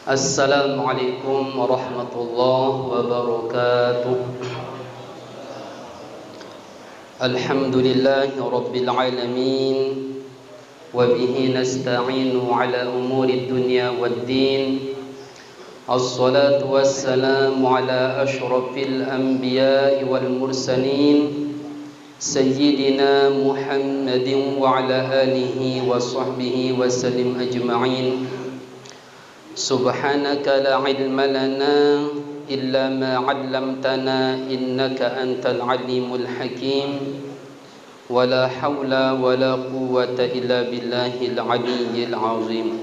Assalamualaikum warahmatullahi wabarakatuh. Alhamdulillahi rabbil alamin. Wa bihi nasta'inu ala umuri dunya waddin. Assalatu wassalamu ala ashrafil anbiya'i wal mursalin, Sayyidina Muhammadin wa ala alihi wa sahbihi wa sallim ajma'in. Subhanaka la ilma lana illa ma 'allamtana innaka antal alimul hakim. Wala haula wala quwwata illa billahil aliyyil azim.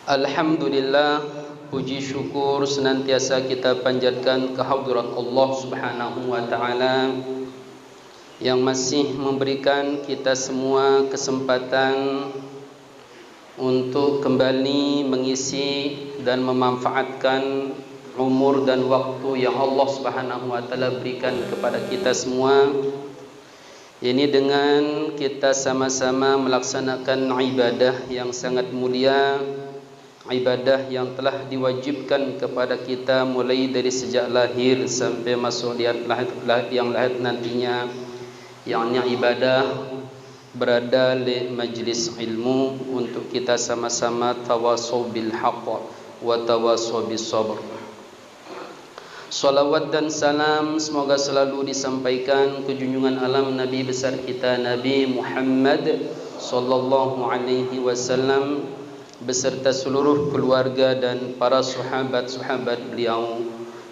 Alhamdulillah, puji syukur senantiasa kita panjatkan kehadirat Allah Subhanahu wa taala yang masih memberikan kita semua kesempatan untuk kembali mengisi dan memanfaatkan umur dan waktu yang Allah Subhanahu wa taala berikan kepada kita semua. Ini dengan kita sama-sama melaksanakan ibadah yang sangat mulia, ibadah yang telah diwajibkan kepada kita mulai dari sejak lahir sampai masuk yang lahir nantinya, yakni ibadah berada di majlis ilmu untuk kita sama-sama tawasau bil haqq wa tawasau bis sabr. Salawat dan salam semoga selalu disampaikan ke junjungan alam Nabi besar kita Nabi Muhammad sallallahu alaihi wasallam beserta seluruh keluarga dan para sahabat-sahabat beliau.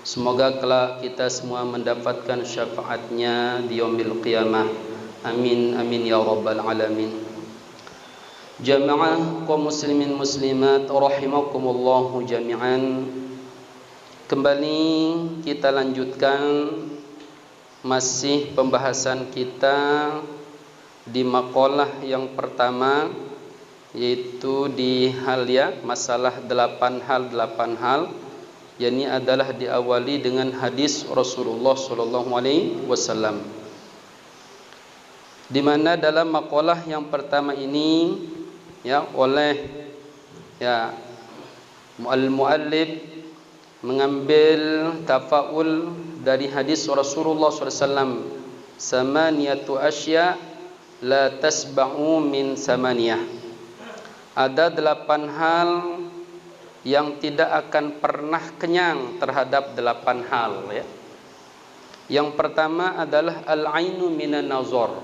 Semoga kelak kita semua mendapatkan syafaatnya di yaumil qiyamah. Amin amin ya rabbal alamin. Jamaah kaum muslimin muslimat rahimakumullahu jami'an. Kembali kita lanjutkan masih pembahasan kita di maqalah yang pertama, yaitu di masalah 8 hal, yakni adalah diawali dengan hadis Rasulullah sallallahu alaihi wasallam, di mana dalam maqalah yang pertama ini oleh al-muallif mengambil tafaul dari hadis Rasulullah SAW, samaniyatu asya la tasba'u min samaniyah. Ada 8 hal yang tidak akan pernah kenyang terhadap 8 hal. Yang pertama adalah al-ainu minan nazar.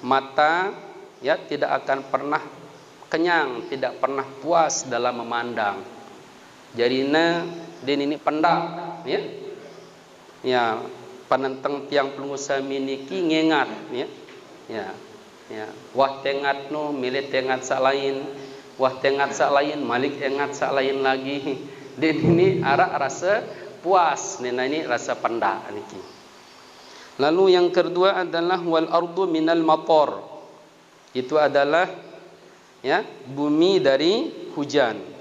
Mata tidak akan pernah kenyang, tidak pernah puas dalam memandang. Jarina den ini pendak panenteng tiang pengusaha miniki ngengat wah tengat no milik tengat sak lain, wah tengat sak lain malik tengat sak lain lagi. Den ini arak rasa puas, nena ini rasa pendak niki. Lalu yang kedua adalah wal ardu minal matar. Itu adalah bumi dari hujan.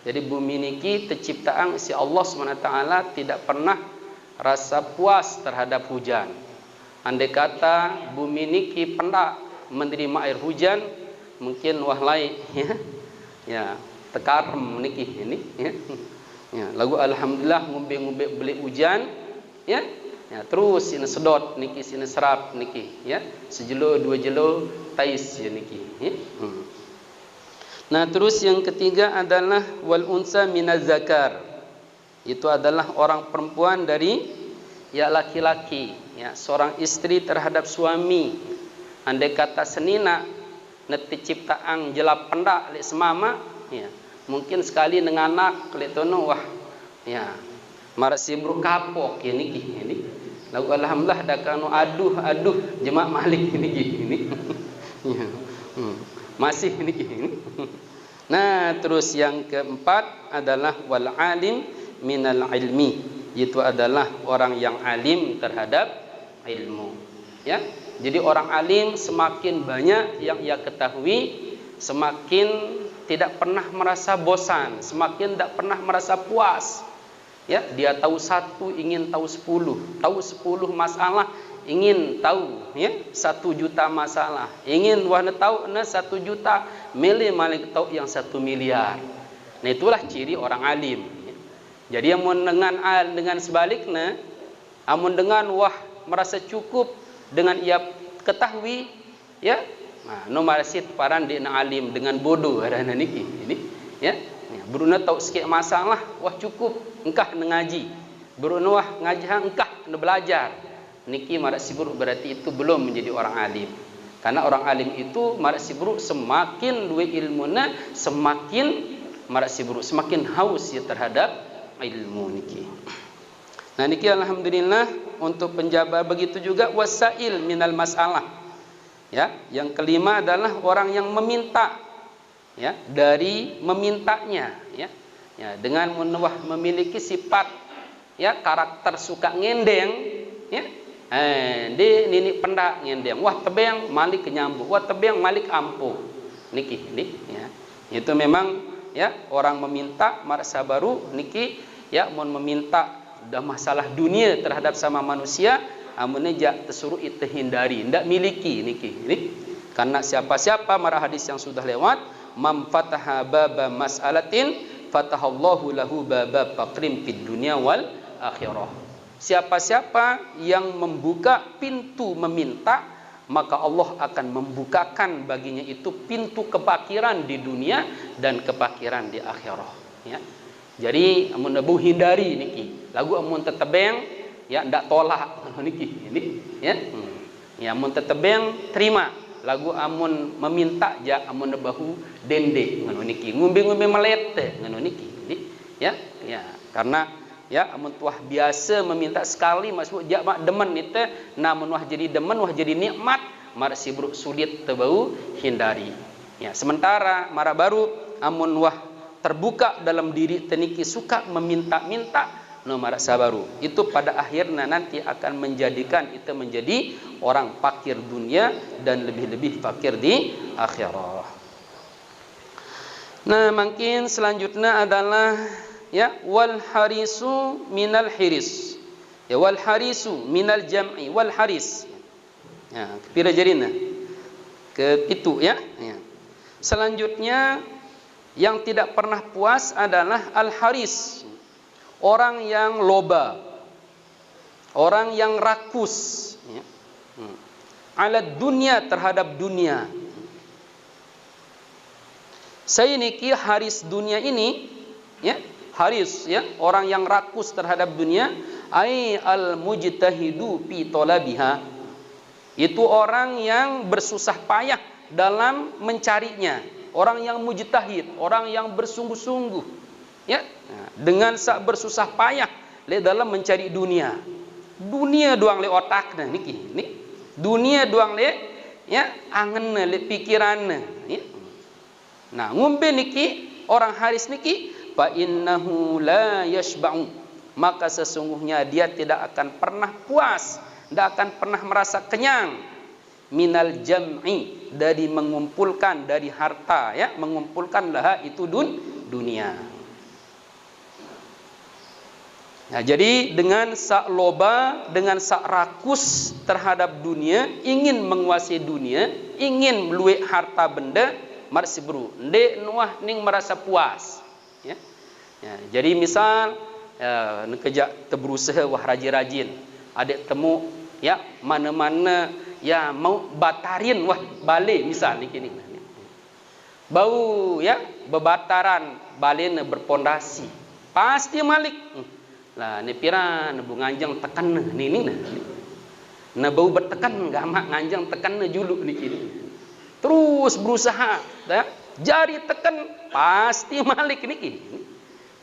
Jadi bumi niki terciptaan si Allah SWT tidak pernah rasa puas terhadap hujan. Andai kata bumi niki pendak menerima air hujan, mungkin wahlai tekarem niki ini lagu alhamdulillah ngumbe beli hujan terus sini sedot niki, sini serap niki sejelo dua jelo tais niki. Nah, terus yang ketiga adalah wal unsa minaz zakar. Itu adalah orang perempuan dari laki-laki, seorang istri terhadap suami. Andai kata senina neti ciptaan jelap pendak lek semama, mungkin sekali dengan anak lek tono wah marak sibruk kapok niki ini. Lagu alhamdulillah dakano aduh jemaah malik ini. Masih niki. Nah, terus yang keempat adalah wal alim minal ilmi. Itu adalah orang yang alim terhadap ilmu. Jadi orang alim semakin banyak yang ia ketahui, semakin tidak pernah merasa bosan, semakin tidak pernah merasa puas. Ya, dia tahu satu ingin tahu 10, tahu 10 masalah ingin tahu, ya, 1 juta masalah, ingin wahna tahu na 1 juta, milih malik tahu yang 1 miliar. Nah itulah ciri orang alim. Jadi amun dengan sebaliknya, amun dengan wah merasa cukup dengan ia ketahui, ya, nah no marasit paran di alim dengan bodoh ada niki ini, ya. Beruna tahu sikit masalah, wah cukup, engkah ngaji. Beruna wah ngaji engkah belajar. Niki marak sibuk berarti itu belum menjadi orang alim. Karena orang alim itu marak sibuk semakin luwe ilmuna, semakin marak sibuk, semakin haus ya terhadap ilmu niki. Nah niki alhamdulillah untuk penjabar. Begitu juga wasail minal masalah. Ya, yang kelima adalah orang yang meminta. Ya, dari memintanya, ya, ya dengan memiliki sifat, ya, karakter suka ngendeng, ya, di nini pendak ngendeng, wah tebeng malik kenyambung, wah tebeng malik ampuh, niki, ya, itu memang, ya, orang meminta marasa baru, niki, ya, mau meminta dah masalah dunia terhadap sama manusia, amunnya jak tersuruh itu hindari, ndak miliki, niki, karena siapa-siapa marah hadis yang sudah lewat. Man fataha baba mas'alatin fatahallahu lahu baba faqrin fid dunya wal akhirah. Siapa-siapa yang membuka pintu meminta, maka Allah akan membukakan baginya itu pintu kepakiran di dunia dan kepakiran di akhirah, ya. Jadi amun abu hindari niki lagu amun tetebeng, ya, ndak tolak niki ini, ya. Ya amun tetebeng terima lagu amun meminta ja amun bahu dende ngono niki ngumbe-ngumbe melete ngono niki ya, ya, karena, ya, amun tuah biasa meminta sekali masuk ja mak demen itu, namun wah jadi demen, wah jadi nikmat, mar sibruk sulit tebau hindari, ya. Sementara mara baru amun wah terbuka dalam diri teniki suka meminta-minta, no mara sabaru itu pada akhirnya nanti akan menjadikan itu menjadi orang fakir dunia dan lebih-lebih fakir di akhirah. Nah, mungkin selanjutnya adalah, ya, wal harisu minal hiris, ya, wal harisu minal jam'i wal haris, ya, pira jarina ke itu, ya, ya. Selanjutnya yang tidak pernah puas adalah al haris, orang yang loba, orang yang rakus, ya, ala dunia terhadap dunia. Saya niki haris dunia ini, ya, haris, ya, orang yang rakus terhadap dunia, ai al mujtahidu fi talabiha, itu orang yang bersusah payah dalam mencarinya, orang yang mujtahid, orang yang bersungguh-sungguh, ya, dengan sak bersusah payah le dalam mencari dunia. Dunia doang le otakna niki, dunia doang le, ya, angen le pikiranna, ya. Nah, ngumbe niki orang haris niki fa innahu la yashba'u, maka sesungguhnya dia tidak akan pernah puas, tidak akan pernah merasa kenyang, minal jam'i, dari mengumpulkan dari harta, ya, mengumpulkan laha itu dunia. Nah, jadi dengan sak loba, dengan sak rakus terhadap dunia, ingin menguasai dunia, ingin luwe harta benda, marsi bro, ndek nuah ning merasa puas, ya. Ya, jadi misal, ya, nekejak terberusaha wah rajin-rajin, adek temu, ya, mana-mana, ya, mau batarin wah balik misal niki, bau, ya, bebataran balena berpondasi pasti malik. Lah ni pira nebu nganjang tekan ni nah bau bertekan gamak nganjang tekan juluk niki, terus berusaha, dah jari tekan pasti malik niki.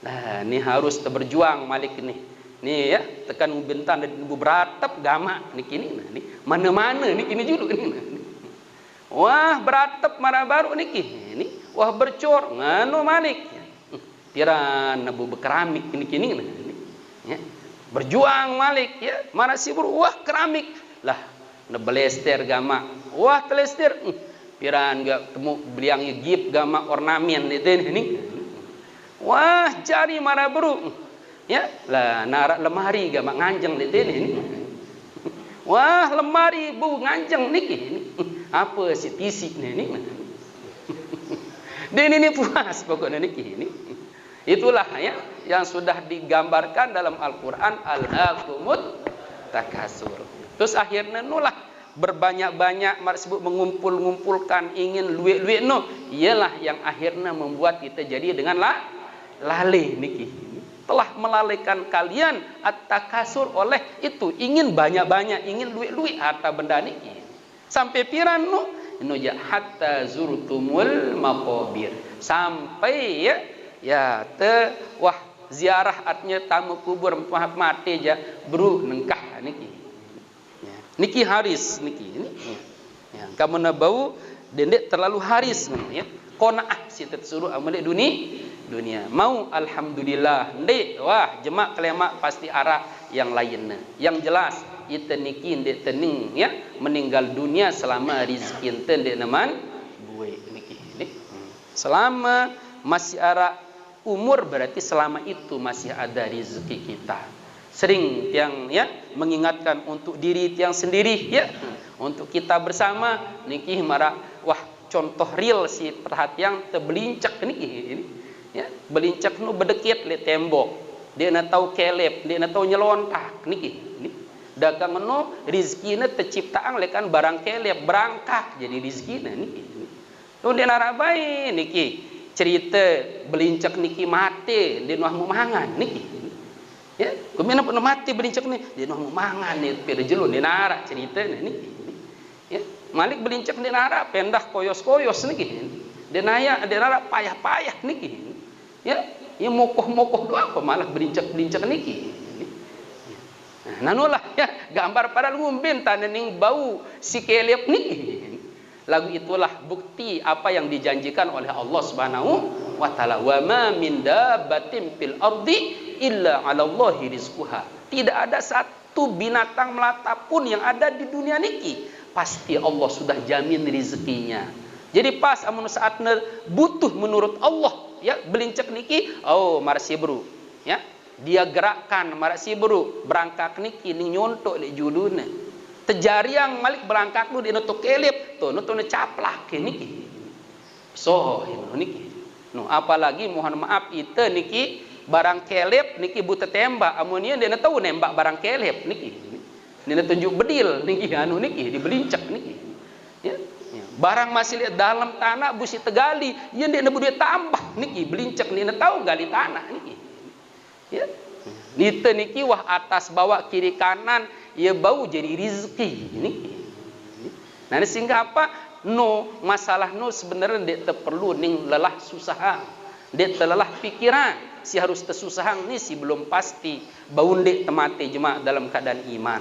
Nah ni harus berjuang malik ni ya, tekan bentan dan nebu beratap gamak niki ni mana-mana niki ni juluk ni. Wah beratap marah baru niki wah bercor ngano malik pira nebu bekeramik niki ni, ya, berjuang malik, ya, mana sibur wah keramik lah nebelester gama wah telester piran gak temu beliang gip gama ornamen itu ini wah jari mana bro Ya, lah narak lemari ga mak nganjeng le ini. Wah, lemari bu nganjeng niki. Apa si tisik ni. Dia ini puas pokoknya niki ini. Itulah ya yang sudah digambarkan dalam Al-Qur'an, alhaakumut takasur. Terus akhirnya nulah berbanyak-banyak maksud mengumpul-ngumpulkan ingin luik-luik no, ialah yang akhirnya membuat kita jadi dengan lalai niki. Telah melalaikan kalian at-takasur oleh itu ingin banyak-banyak, ingin luik-luik harta benda niki. Sampai piran no, ya hatta zurtumul maqabir. Sampai ya wah ziarah artinya tamu kubur mati aja bro nengkah niki. Ya. Niki haris niki ini. Ya, kamu nabau dendek terlalu haris ya. Qanaah si tersuruh amal dunia. Mau alhamdulillah ndek wah jemak kelemak pasti arah yang lainnya. Yang jelas ite niki ndek tening ya meninggal dunia selama rezeki ente ndek neman gue niki. Selama masih arah umur berarti selama itu masih ada rezeki kita. Sering yang ya mengingatkan untuk diri tiang sendiri ya, untuk kita bersama niki marak wah contoh real si perhatian tebelincak niki ini. Ya, belincak nu bedekit le tembok. Dia na tahu kelep, dia na tahu nyelontak niki. Ini. Dagang nu rezekina terciptaan lekan barang kelep berangkat jadi rezekina niki. Nu dia narabai niki. Cerita belincak niki mati di nuah mangan niki ya kumina pun mati belincak ni di nuah mangan ni perjelu ni nara cerita niki ya malik belincak di nara pendah koyos-koyos niki dia nara payah-payah niki ya mokoh-mokoh doa apa malah belincak niki nah nanulah ya gambar pada ngumbin tanening bau si kelep niki. Lagu itulah bukti apa yang dijanjikan oleh Allah Subhanahu wa taala. Wa ma min dabbatin fil ardi illa 'ala Allahi rizquha. Tidak ada satu binatang melata pun yang ada di dunia niki pasti Allah sudah jamin rezekinya. Jadi pas amun saatna butuh menurut Allah ya belincak niki oh marsi bro ya dia gerakkan marsi bro berangkat niki ning nyontok le juluna. Tejari yang malik berangkat lu di nutuk kelip tuh nutuk caplak niki so niki no apalagi mohon maaf itu niki barang kelip niki buta tembak amunnya dia tahu nembak barang kelip niki dia tunjuk bedil niki anu niki dibelincak niki ya barang masih lihat dalam tanah busi tegali yang dia nebu dia tambah niki belincak dia tahu gali tanah niki ya niki wah atas bawah kiri kanan ia bau jadi rezeki ini. Nah sehingga apa? No masalah no sebenarnya dia perlu ning lelah susah, dia terlelah pikiran si harus tersusahan ni si belum pasti bau dek temate jemaah dalam keadaan iman.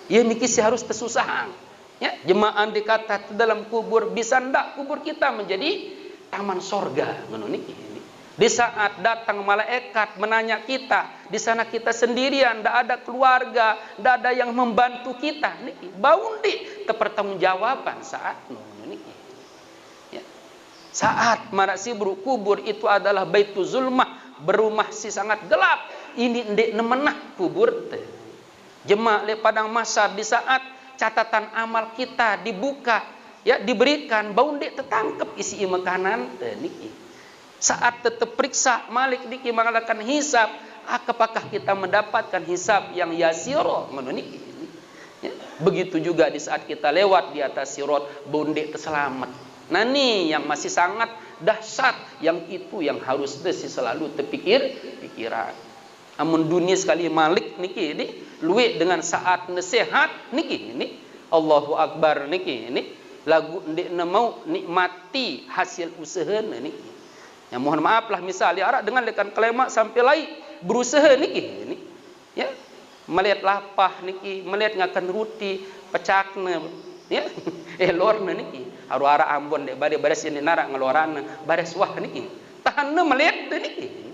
Ya niki si harus tersusahan. Ya jemaah dikata dalam kubur bisa ndak kubur kita menjadi taman sorga ngono niki. Di saat datang malaikat menanya kita, di sana kita sendirian, tidak ada keluarga, tidak ada yang membantu kita. Niki bau ndi pertanggungjawaban saat niki. Ya. Saat marasi kubur itu adalah baitu zulmah, berumah si sangat gelap. Ini ndek nemenah kubur teh. Jemaah le padang mahsyar di saat catatan amal kita dibuka, ya diberikan bau ndek tertangkap isi makanan teh niki. Saat tetap periksa malik niki mengadakan hisab, apakah kita mendapatkan hisab yang yasiro menuniki. Ya. Begitu juga di saat kita lewat di atas sirat bondek terselamat. Nah ini yang masih sangat dahsyat, yang itu yang harus selalu terpikiran. Amun dunia sekali malik niki ini luwe dengan saat nasihat niki ini Allahu Akbar niki ini lagu ndek mau nikmati hasil usaha niki. Ya mohon maaf lah misalnya arak dengan lekan kelemak sampai lai berusaha niki ini ya melihat lapah niki melihat ngakan ruti pecakna ya lorna niki haru arak ambon dek bade baris ini narak ngeluaran baris wah niki tahanna melihat niki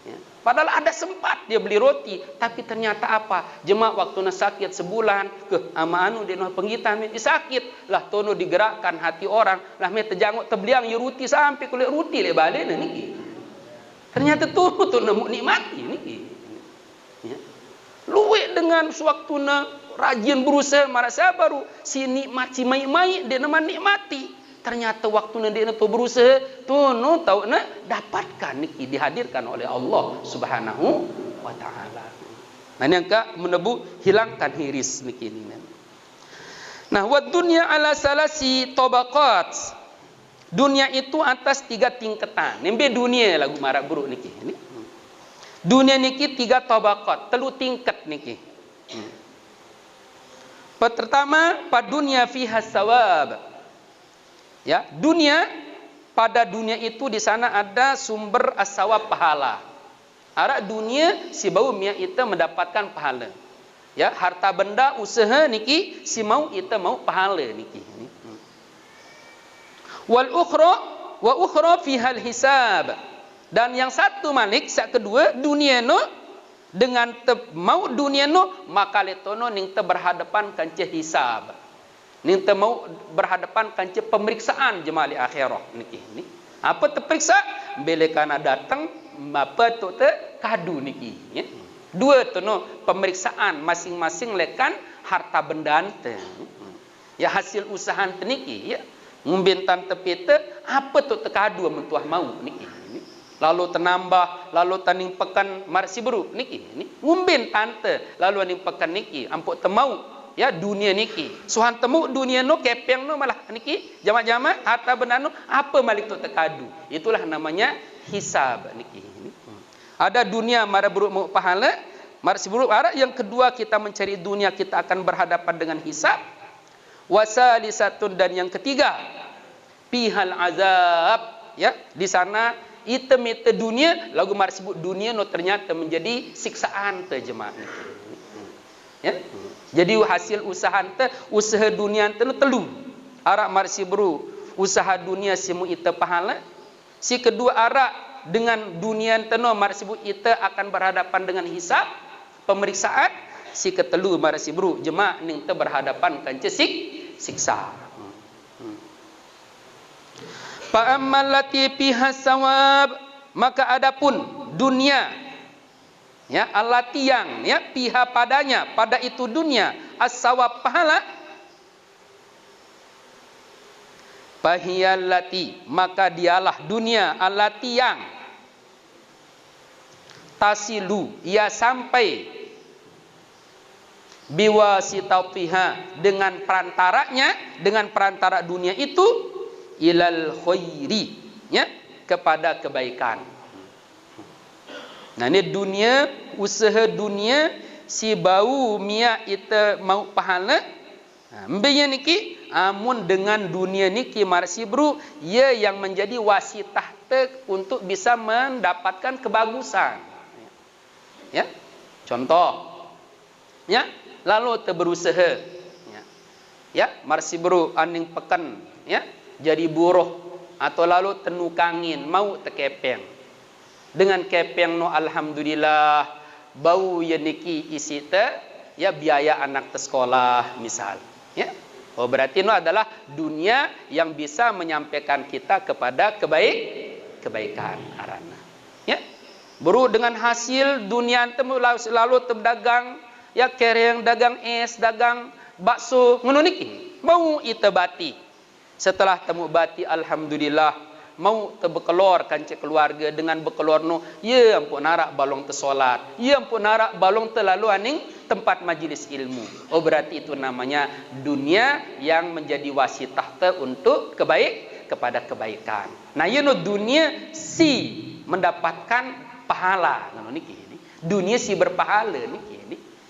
ya. Padahal ada sempat dia beli roti tapi ternyata apa jemaah waktu sakit sebulan ke ama anu dia penggitan sakit lah tono digerakkan hati orang lah me terjanguk tebliang yu ruti sampai kulit ruti le balik niki Ternyata tu nemu nikmati niki. Ya. Luwe dengan sewaktu na rajin berusaha marasa baru si nikmat si mai-mai dia nama nikmati. Ternyata waktu na dia tu berusaha tu no tahu na dapatkan niki dihadirkan oleh Allah Subhanahu wa taala. Nah ini angka menebu hilangkan hiris niki ni. Nah, wa dunya ala salasi tabaqat. Dunia itu atas 3 tingkatan. Nembe dunia lagu marak buruk niki. Ini. Dunia niki 3 tabaqat, 3 tingkat niki. Pertama, pada dunia fiha sawab. Ya, dunia pada dunia itu di sana ada sumber as-sawab pahala. Arak dunia si bau mia kita mendapatkan pahala. Ya, harta benda usaha niki si mau kita mau pahala niki. Wal ukhra fiha al-hisab. Dan yang satu malik sak kedua dunia no dengan mau dunia no maka letono ning te berhadapan kanca hisab. Ning te mau berhadapan kanca pemeriksaan jemali akhirah niki ni. Apa terperiksa? Bila kana datang apa tu te kadu niki ya. Dua tu no pemeriksaan masing-masing lekan harta benda te. Ya hasil usaha te niki ya. Ngumbintan tepite apa tu tekadu mentuah mau niki. Lalu tenambah, lalu taning pekan marsi beru niki. Ngumbin tante, lalu aning pekan niki, ampuk temau ya dunia niki. Suhan temu dunia no kepeng no malah niki, jama-jama harta benda no apa malik tu tekadu. Itulah namanya hisab niki. Ada dunia mara buruk mau pahala, marsi buruk ara yang kedua kita mencari dunia kita akan berhadapan dengan hisab. Wasalisatun dan yang ketiga pihal azab ya di sana item dunia lagu mar sebut dunia no ternyata menjadi siksaan te jemaah ya jadi hasil usaha te usaha dunia te no telu arak mar sibru usaha dunia simu ite pahala si kedua arak dengan dunia te no mar sebut ite akan berhadapan dengan hisab pemeriksaan si ketelu mar sibru jemaah ning te berhadapan kan siksa. Fa ammal lati fiha sawab maka adapun dunia ya allati yang ya piha padanya pada itu dunia as-sawab pahala fahiyallati maka dialah dunia allati yang tasilu ia sampai biwasitatiha dengan perantaranya dengan perantara dunia itu ilal khairi ya kepada kebaikan. Nah ini dunia usaha dunia si bau mia ita mau pahala mbenya niki amun dengan dunia niki marsi bro ia yang menjadi wasitah te untuk bisa mendapatkan kebagusan ya contoh ya lalu berusaha ya marsi bro aning pekan ya jadi buruh atau lalu tenukangin mau tekepeng dengan kepeng no alhamdulillah bau ya niki isi te ya biaya anak te sekolah misal ya oh berarti no adalah dunia yang bisa menyampaikan kita kepada kebaikan arana ya bro dengan hasil dunia temu lalu terdagang ya kereng dagang es dagang bakso ngono niki mau itebati setelah temu bati alhamdulillah mau tebekelor kanca keluarga dengan bekelor no ya ampun narak balong te solat ya ampun narak balong te lalu aning tempat majlis ilmu oh berarti itu namanya dunia yang menjadi wasitah te untuk kepada kebaikan nah ye no dunia si mendapatkan pahala ngono niki dunia si berpahala niki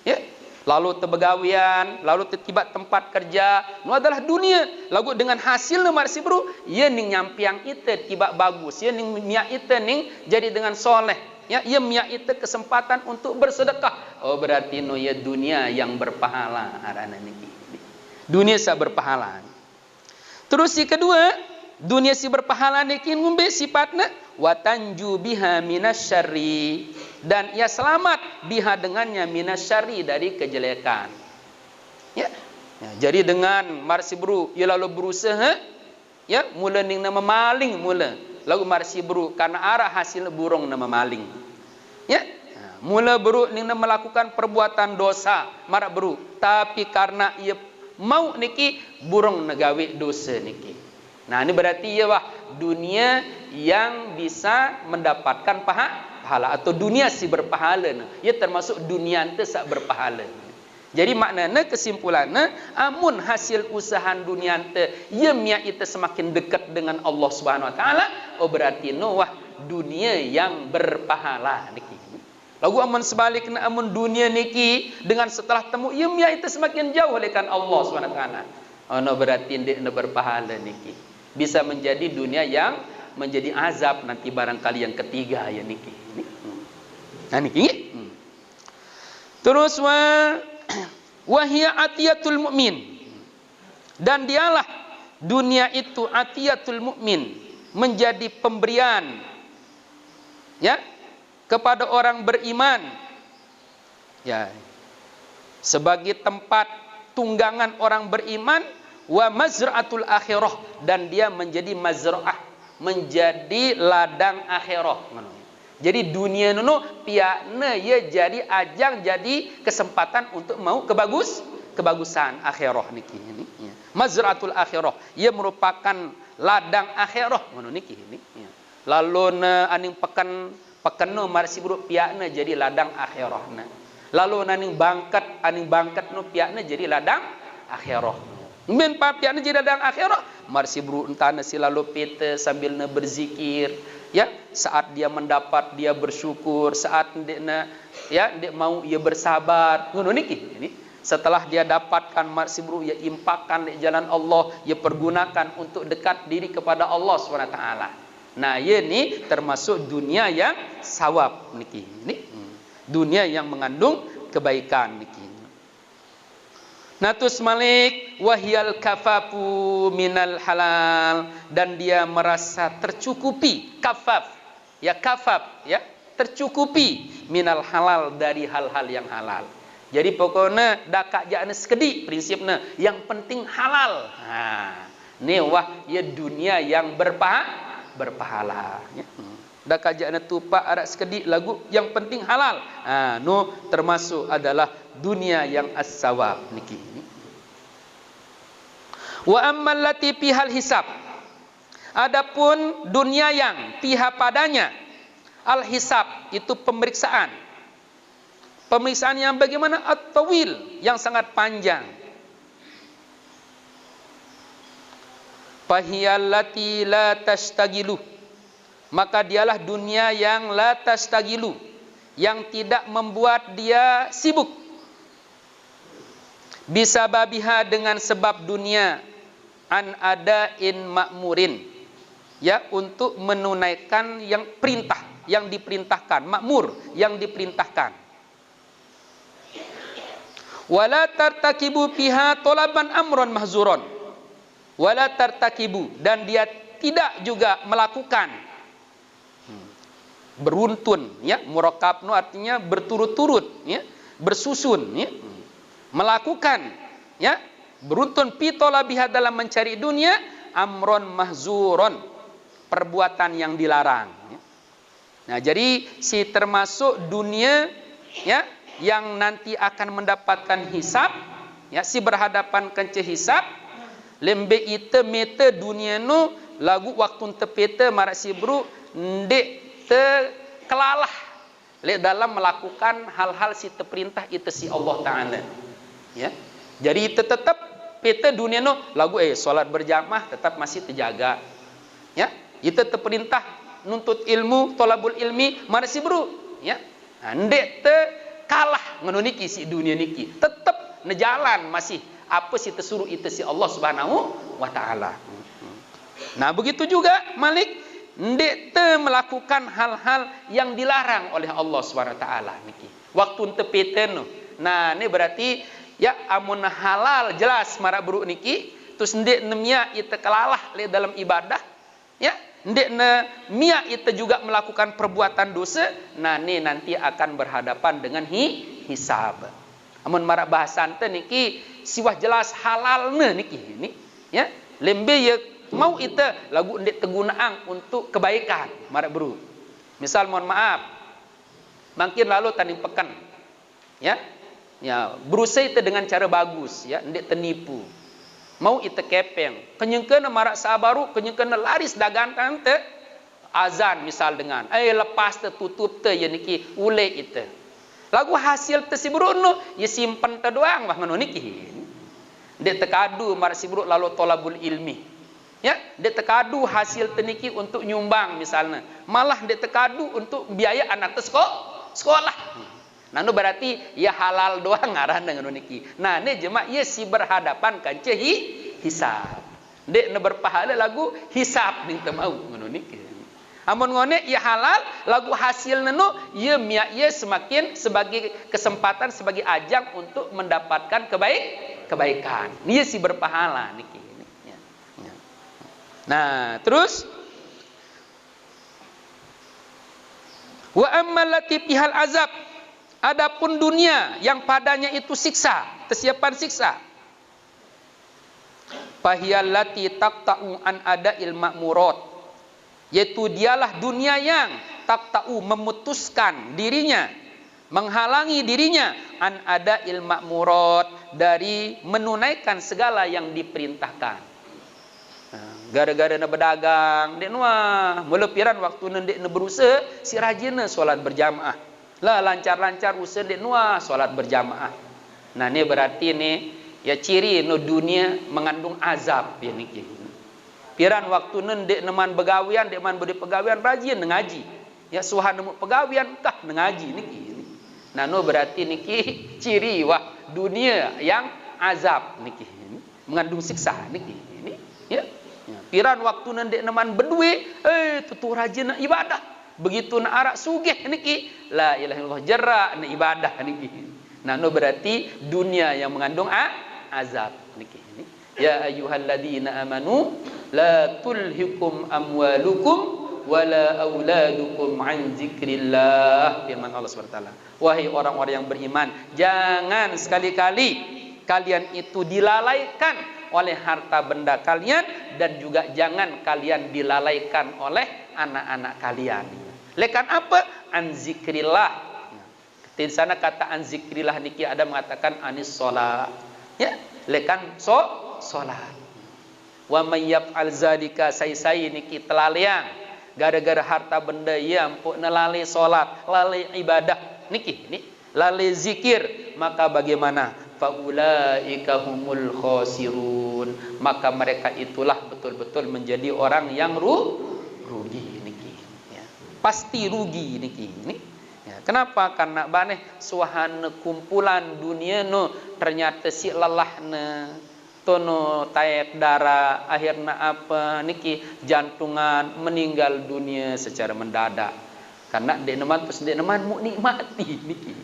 ya lalu tebegawian lalu tiba tempat kerja nu adalah dunia lagu dengan hasil nomor si bro ia ning nyampiang ite tiba bagus ia ning mia ite ning jadi dengan soleh ya ia mia ite kesempatan untuk bersedekah oh berarti no ya dunia yang berpahala arana niki dunia sa berpahala terus si kedua dunia si berpahala niki ngumbe sifatna watanju biha minasyarri dan ia selamat biha dengannya minasyarri dari kejelekan ya jadi dengan marsi bro ia lalu berusaha ya mula ning nama maling mula lagu marsi buru karena arah hasil burung nama maling. Ya, mula buru ni melakukan perbuatan dosa marak buru, tapi karena ia mau niki burung negawi dosa niki. Nah, ini berarti ya wah dunia yang bisa mendapatkan pahala atau dunia si berpahala. Ia termasuk dunia ente sak berpahala. Jadi maknanya kesimpulannya, amun hasil usaha dunia ente ia mia ite semakin dekat dengan Allah Subhanahu Wa Taala, oh berarti wah dunia yang berpahala niki. Lagu amun sebaliknya amun dunia niki dengan setelah temu ia mia ite semakin jauh olehkan Allah Subhanahu Wa Taala. Oh no berarti ndek berpahala niki. Bisa menjadi dunia yang menjadi azab nanti barangkali yang ketiga ya niki. Nah niki. Terus wahia atiyatul mu'min, dan dialah dunia itu atiyatul mu'min, menjadi pemberian ya kepada orang beriman ya, sebagai tempat tunggangan orang beriman, wa mazra'atul akhirah, dan dia menjadi mazra'ah, menjadi ladang akhirah. Jadi dunia nuno piakna ia jadi ajang, jadi kesempatan untuk mau kebagusan akhirah niki ini ya. Mazra'atul akhirah, ia merupakan ladang akhirah ngono niki ini ya. Lalu aning pekan marsi buruk piakna jadi ladang akhirah na. Lalu aning bangkat no piakna jadi ladang akhirah. Men pa piakna jadi ladang akhirah, marsi buruk entana silalu pete sambil berzikir. Ya, saat dia mendapat dia bersyukur, saat dia mau ia bersabar. Ngono niki. Ini setelah dia dapatkan marsibru ia impakkan di jalan Allah, ia pergunakan untuk dekat diri kepada Allah SWT. Nah, ini termasuk dunia yang sawab niki. Ini dunia yang mengandung kebaikan niki. Natus malik wahyal kafafu minal halal, dan dia merasa tercukupi, kafaf ya tercukupi minal halal, dari hal-hal yang halal. Jadi pokoknya dakak jakna sekedi prinsipnya yang penting halal. Nah, ini wah ya dunia yang berpahala ya. Dakak jakna tupak arak sekedi lagu yang penting halal. Ah, no termasuk adalah dunia yang as-sawab niki. Wa ammal lati pihal hisab, adapun dunia yang pihak padanya al-hisab, itu pemeriksaan. Pemeriksaan yang bagaimana? At-tawil, yang sangat panjang. Fahiyal lati la tastagilu, maka dialah dunia yang la tastagilu, yang tidak membuat dia sibuk. Bisa babiha, dengan sebab dunia, an adain makmurin, ya untuk menunaikan yang perintah, yang diperintahkan, makmur, yang diperintahkan. Wala tartakibu fiha tolaban amron mahzuron, wala tartakibu, dan dia tidak juga melakukan beruntun ya, murakabnu artinya berturut-turut ya, bersusun ya, melakukan ya beruntun pitola biha, dalam mencari dunia, amron mahzuron, perbuatan yang dilarang ya. Nah, jadi si termasuk dunia ya yang nanti akan mendapatkan hisab ya, si berhadapan kence hisab lembe ite mete dunia nu lagu waktu tepete marak si bro ndek te kelalah le dalam melakukan hal-hal si terperintah itu si Allah Ta'ala ya. Jadi itu tetap peta dunia no lagu solat berjamaah tetap masih terjaga ya. Itu terperintah nuntut ilmu, tolabul ilmi masih bro ya. Ndek te kalah ngenuniki si dunia niki, tetap nejalan masih apa si tersuruh itu si Allah Subhanahu wa Ta'ala. Nah, begitu juga Malik ndek te melakukan hal-hal yang dilarang oleh Allah Subhanahu wa Ta'ala niki. Waktu tepeten. Nah, ini berarti ya amun halal jelas marak buruk niki, terus ndek nemia ite kelalah le dalam ibadah ya, ndek mia ite juga melakukan perbuatan dosa. Nah, ini nanti akan berhadapan dengan hisab. Amun marak bahasan te niki siwah jelas halalna niki ini ya, lembe ya mau ita lagu ndik tegunaan untuk kebaikan marak bro. Misal mohon maaf makin lalu tanding pekan ya berusaha ita dengan cara bagus ya ndik tenipu. Mau ita kepeng kenyengkeuna marak sabaru kenyengkeuna laris dagangan te azan misal dengan lepas te tutup te ya niki ule ita lagu hasil te si bro no ya simpan te doang bah ngono niki. Dek tekadu marak si bro lalu tolabul ilmi ya dek tekadu hasil teniki untuk nyumbang misalnya malah dek tekadu untuk biaya anak te sekolah. Nah nu berarti ya halal doang ngaran dengan niki. Nah ne jemaah ye si berhadapan kan hisab dek ne berpahala lagu hisab ning teu mau ngono niki. Amun ngone ya halal lagu hasilna nu ye mia ye semakin sebagai kesempatan sebagai ajang untuk mendapatkan kebaikan. Dia si berpahala niki. Nah, terus wa ammalati pihal azab. Adapun dunia yang padanya itu siksa, kesiapan siksa. Fahiyallati taqta'u an ada'il ma'murat. Yaitu dialah dunia yang taqta'u memutuskan dirinya, menghalangi dirinya an ada'il ma'murat dari menunaikan segala yang diperintahkan. Gara-gara na berdagang dek nuah melepiran waktu nendek na berusaha si rajinna solat berjamaah lah lancar-lancar usaha dek nuah solat berjamaah. Nah ini berarti nih ya ciri no dunia mengandung azab ya niki. Piran waktu nendek neman begawian dek man beri pegawian rajin ngaji ya suhan nemu pegawian kah ngaji niki. Nah no berarti niki ciri wah dunia yang azab niki mengandung siksa niki ini ya. Piran waktu nendek neman berdue tutu rajin ibadah begitu na arak sugih niki la ilaha illallah jerak na ibadah niki. Nah no berarti dunia yang mengandung azab niki. Ya ayyuhalladzina amanu la tulhikum amwalukum wala auladukum an zikrillah. Firman Allah SWT. Wahai orang-orang yang beriman, jangan sekali-kali kalian itu dilalaikan oleh harta benda kalian dan juga jangan kalian dilalaikan oleh anak-anak kalian. Lekan apa? An zikrillah. Di sana kata an zikrillah niki ada mengatakan anis sholat. Ya, lekan sholat. Wa may yaf'al zalika sai niki telaliang gara-gara harta benda ya empuk nelali sholat, lali ibadah niki ni lali zikir, maka bagaimana? Faulaika humul khasirun, maka mereka itulah betul-betul menjadi orang yang rugi niki ya. Pasti rugi niki ni ya. Kenapa? Karena baneh suahana kumpulan dunia no ternyata si lelahna tono taek darah akhirnya apa niki jantungan meninggal dunia secara mendadak karena dek neman terus dek neman mu nikmati niki.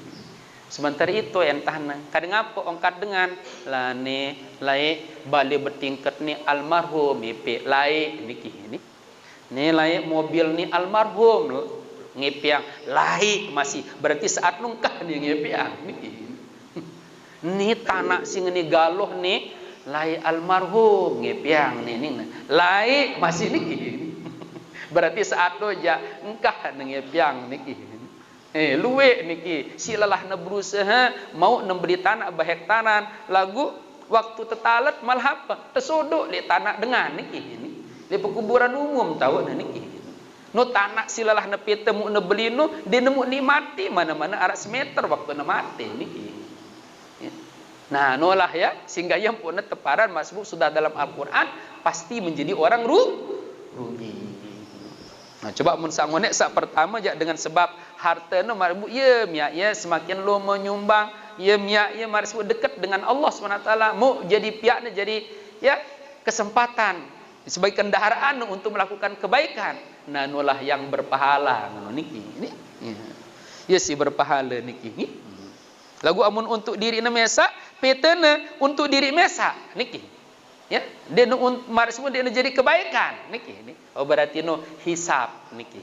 Sementara itu entahna kadang apa ongkat dengan lane lai balik bertingkat ni almarhum ipe lai niki ni lai mobil ni almarhum ngepiang lai masih berarti saat nungkah ni ngepiang niki ni tanah sing ni galoh ni lai almarhum ngepiang ni lai masih niki berarti saat tu ja engkah ngepiang niki. Luwe niki si lelah na berusaha mau membeli tanah bahektaran lagu waktu tetalet malah apa tersodok li tanah dengan niki ni di pekuburan umum tahu na niki no tanah si lelah na pitemu na beli no dia nemu ni mati mana-mana arak semeter waktu na mati niki. Nah nolah ya sehingga yang pun teparan masbuk sudah dalam Al-Quran pasti menjadi orang rugi. Nah coba mun sangone sak pertama jak dengan sebab harta no marbu ye mia ye semakin lo menyumbang ye mia ye marbu dekat dengan Allah SWT mau jadi pihaknya jadi ya kesempatan sebagai kendaraan untuk melakukan kebaikan. Nah nulah yang berpahala ngono niki ini ya si berpahala niki ni lagu amun untuk diri na mesa petena untuk diri mesa niki ya dia no marbu dia jadi kebaikan niki ni oh berarti no hisab niki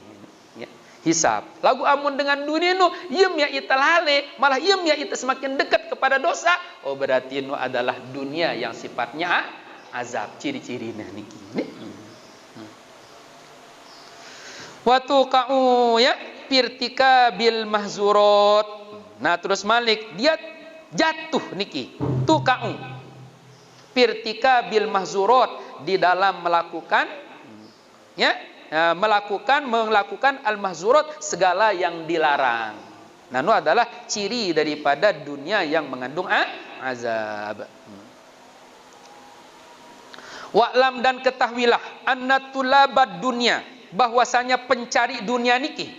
ya hisab lagu amun dengan dunia no ieu ya ita lale malah ieu ya ita semakin dekat kepada dosa oh berarti no adalah dunia yang sifatnya azab ciri-cirina niki Wa tuqa'u ya pirtika bil mahzurat. Nah terus Malik dia jatuh niki. Tuqa'u pirtika bil mahzurat di dalam melakukan ya melakukan al mahzurat segala yang dilarang. Nah itu adalah ciri daripada dunia yang mengandung azab. Wa'lam dan ketahuilah anna tulabad dunia, bahwasanya pencari dunia niki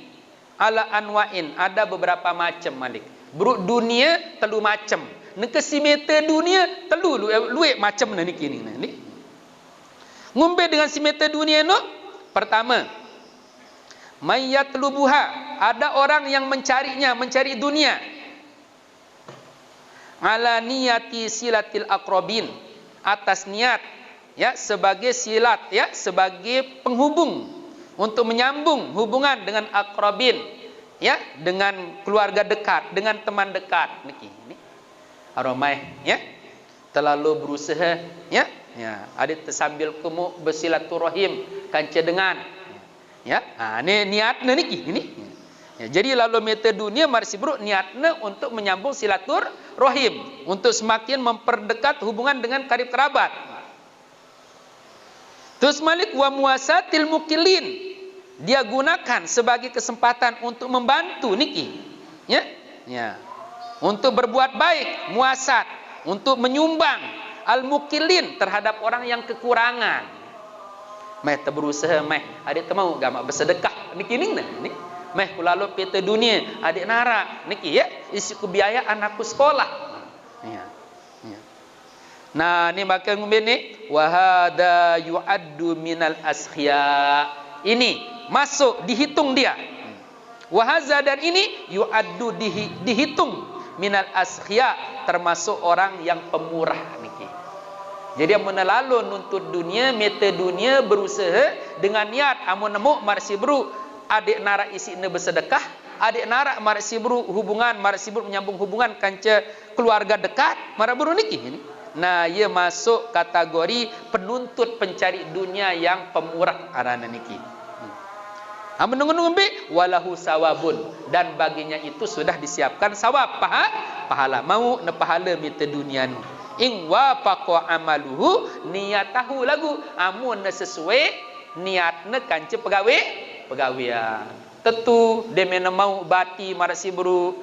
ala anwa'in, ada beberapa macam Malik. Bro dunia telu macam. Neke simete dunia telu luek macam niki ni. Ngumbe dengan simete dunia no. Pertama, mayyatlubuha, ada orang yang mencarinya, mencari dunia. Ala niyati silatil aqrabin, atas niat ya sebagai silat ya sebagai penghubung untuk menyambung hubungan dengan aqrabin ya dengan keluarga dekat, dengan teman dekat niki ini aromai ya terlalu berusaha ya ada sambil kamu bersilaturahim kanca dengan ya ini niatna niki ini ya, jadi lalu metode dunia marsi bro niatna untuk menyambung silaturahim untuk semakin memperdekat hubungan dengan karib kerabat. Terus Malik wa muasatil mukillin, dia gunakan sebagai kesempatan untuk membantu niki ya untuk berbuat baik, muasat untuk menyumbang al mukillin terhadap orang yang kekurangan. Meh berusaha meh adik mau gamak bersedekah niki ning ni meh kulalu peta dunia adik nara niki ya isi biaya anakku sekolah ya. Nah, ni maka ngumbe ni wa hada yu'addu minal askhya. Ini masuk dihitung dia. Wa hadza dan ini yu'addu dihitung minal askhya, termasuk orang yang pemurah niki. Jadi amun lalu nuntut dunia, mete dunia berusaha dengan niat amun nemu marsi bru adik nara isi ne bersedekah, adik nara marsi bru hubungan marsi bru menyambung hubungan kanca keluarga dekat, mara bru niki ini. Nah, ia masuk kategori penuntut pencari dunia yang pemurah arana niki. Menunggu-nunggu walahu sawabun, dan baginya itu sudah disiapkan sawab pahala mau ne pahala mita dunia nu. Ing wafaqa amaluhu niyatahu lagu, amun ne sesuai niatna kanca pegawean. Tentu dia mena mau bati marasi buru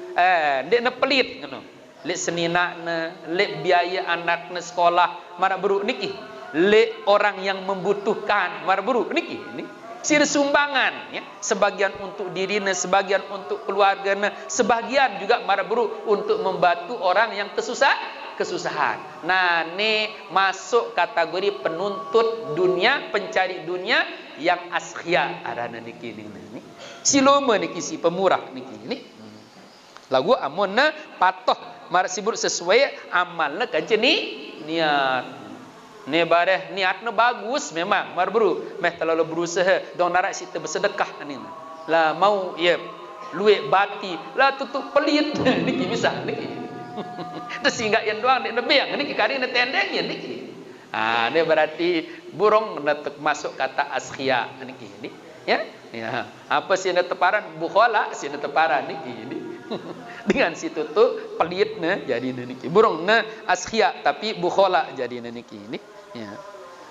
dia ne pelit ngono. Lek seninakna, lek biaya anakna sekolah, mara buruk niki. Lek orang yang membutuhkan, mara buruk niki. Ini sir sumbangan, ya. Sebagian untuk dirinya, sebagian untuk keluarganya, sebagian juga mara buruk untuk membantu orang yang kesusahan. Nah, ini masuk kategori penuntut dunia, pencari dunia yang askhya arana niki ini. Siloma niki si pemurah niki ini. Lagu amunna patoh marsibur sesuai amalna kanca niat. Ne bareh niatna bagus memang marburu meh terlalu berusaha dong narak sita bersedekah anina. Lah mau ya luek bati lah tutup pelit niki bisa niki. Tersinggak yang doang nek nebeang niki kari ne tendeng ya niki. Ne berarti burung netek masuk kata askhia niki ni. Ya. Apa sih ne teparan bukhala sih ne teparan niki. Dengan situ tuh pelitnya jadi niki. Burung na askhia tapi bukhala jadi niki ini. Ya.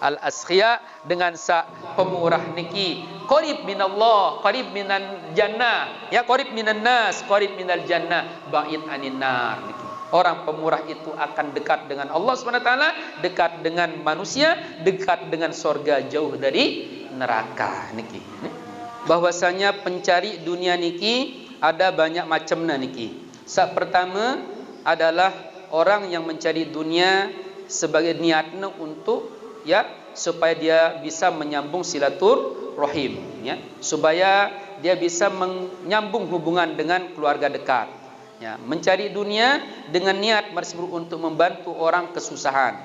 Al askhia dengan sa pemurah niki. Qarib minallah, qarib minan jannah. Ya qarib minan nas, qarib minal jannah, ba'id anin nar niki. Orang pemurah itu akan dekat dengan Allah SWT, dekat dengan manusia, dekat dengan sorga, jauh dari neraka niki. Bahwasanya pencari dunia niki ada banyak macamnya niki. Pertama adalah orang yang mencari dunia sebagai niatnya untuk ya supaya dia bisa menyambung silaturahim ya, supaya dia bisa menyambung hubungan dengan keluarga dekat. Ya, mencari dunia dengan niat marsibur untuk membantu orang kesusahan.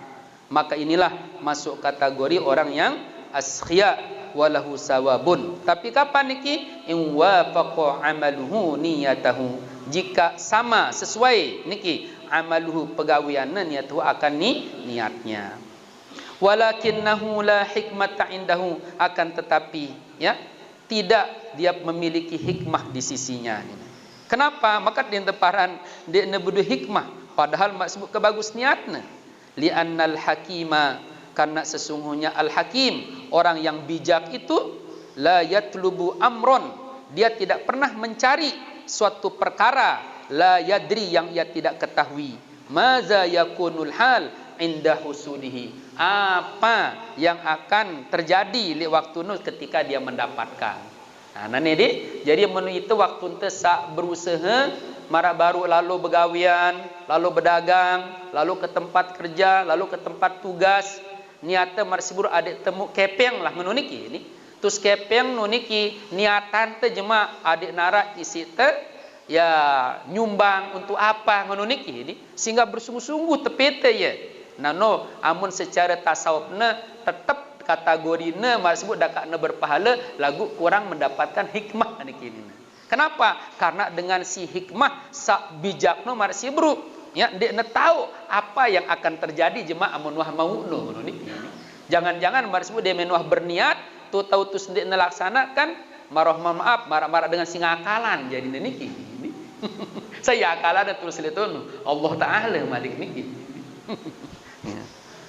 Maka inilah masuk kategori orang yang askhia walahu sawabun. Tapi kapan niki? In wafaqa amaluhu niyatahu. Jika sama sesuai niki amaluhu pegawianna niatuhu akan niatnya. Walakinnahu la hikmata indahu, akan tetapi ya tidak dia memiliki hikmah di sisinya. Kenapa? Maka dia teparan dia nebudu hikmah padahal maksud kebagus niatna. Li'annal hakima, karena sesungguhnya al-hakim, orang yang bijak itu la yatlubu amron, dia tidak pernah mencari suatu perkara, la yadri, yang ia tidak ketahui, maza yakunul hal inda husudihi, apa yang akan terjadi di waktu nu ketika dia mendapatkan. Nah, ini jadi menu itu waktu ente sak berusaha marak baru lalu begawian, lalu berdagang, lalu ke tempat kerja, lalu ke tempat tugas, niatnya marsibur adik temu kepeng lah menu niki ini. Terus kepeng nu niki niatan teh jema adik nara isi teh ya nyumbang untuk apa menu niki ini sehingga bersungguh-sungguh tepete ya. Nah no amun secara tasawufna tetap kategorina marsibur dakakna berpahala lagu kurang mendapatkan hikmah niki ini. Kenapa? Karena dengan si hikmah sak bijakno marsibru ya dia tahu apa yang akan terjadi jemaah amun wah maunu niki. Jangan-jangan marsibru dia menuah berniat tu tahu tu sendiri melaksanakan maaf marah-marah dengan singakalan jadi niki. Saya akalan terus itu Allah Taala malik niki.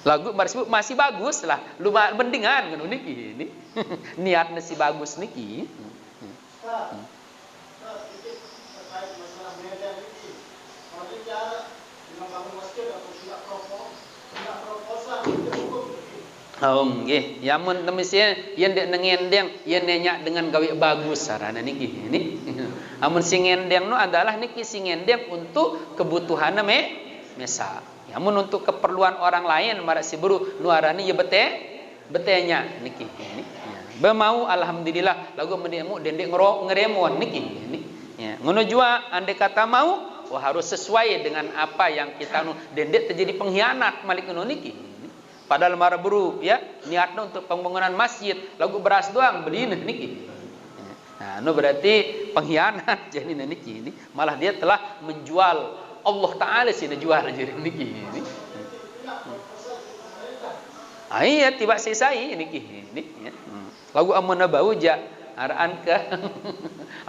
Lagu marsibru masih bagus lah, lumayan mendingan ngono niki ini. Niatnya si bagus niki. Oh nggih, ya mun temisia yen dek ngendeng, yen nyak dengan gawe bagus sarana niki ini. Amun sing ngendeng nu adalah niki sing ngendeng untuk kebutuhan mesa. Ya mun untuk keperluan orang lain marak si buru nu arani ya betenya niki ini. Ya. Bemau alhamdulillah lagu mendimu dendek ngeremon niki ini. Ya, ngono jua andai kata mau wah harus sesuai dengan apa yang kita nu dendek terjadi pengkhianat malik ngono niki. Padahal maraburu ya niatnya untuk pembangunan masjid lagu beras doang beli niki. Nah, no berarti pengkhianat jadi niki ini malah dia telah menjual Allah Taala sih jual jadi niki ini. Ah iya tiba selesai niki ini ya. Lagu amun bau ja araan ke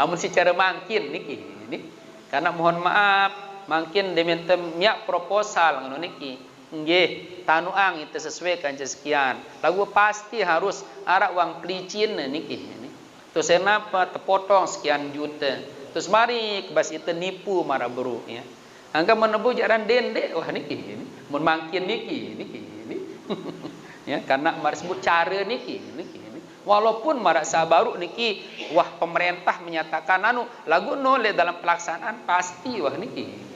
amun secara mangkin niki ini. Karena mohon maaf mangkin dementem ya proposal ngono niki. Nggih, tanuang itu sesuai kan sekian. Lagu pasti harus arak uang pelicin niki. Terus kenapa terpotong sekian juta. Terus mari kebas itu nipu marah buru ya. Angka menebu jaran dendek wah niki ini. Mun mangkin niki ini. Ya, karena mari sebut cara niki ini. Walaupun marak sabaru niki wah pemerintah menyatakan anu lagu no dalam pelaksanaan pasti wah niki.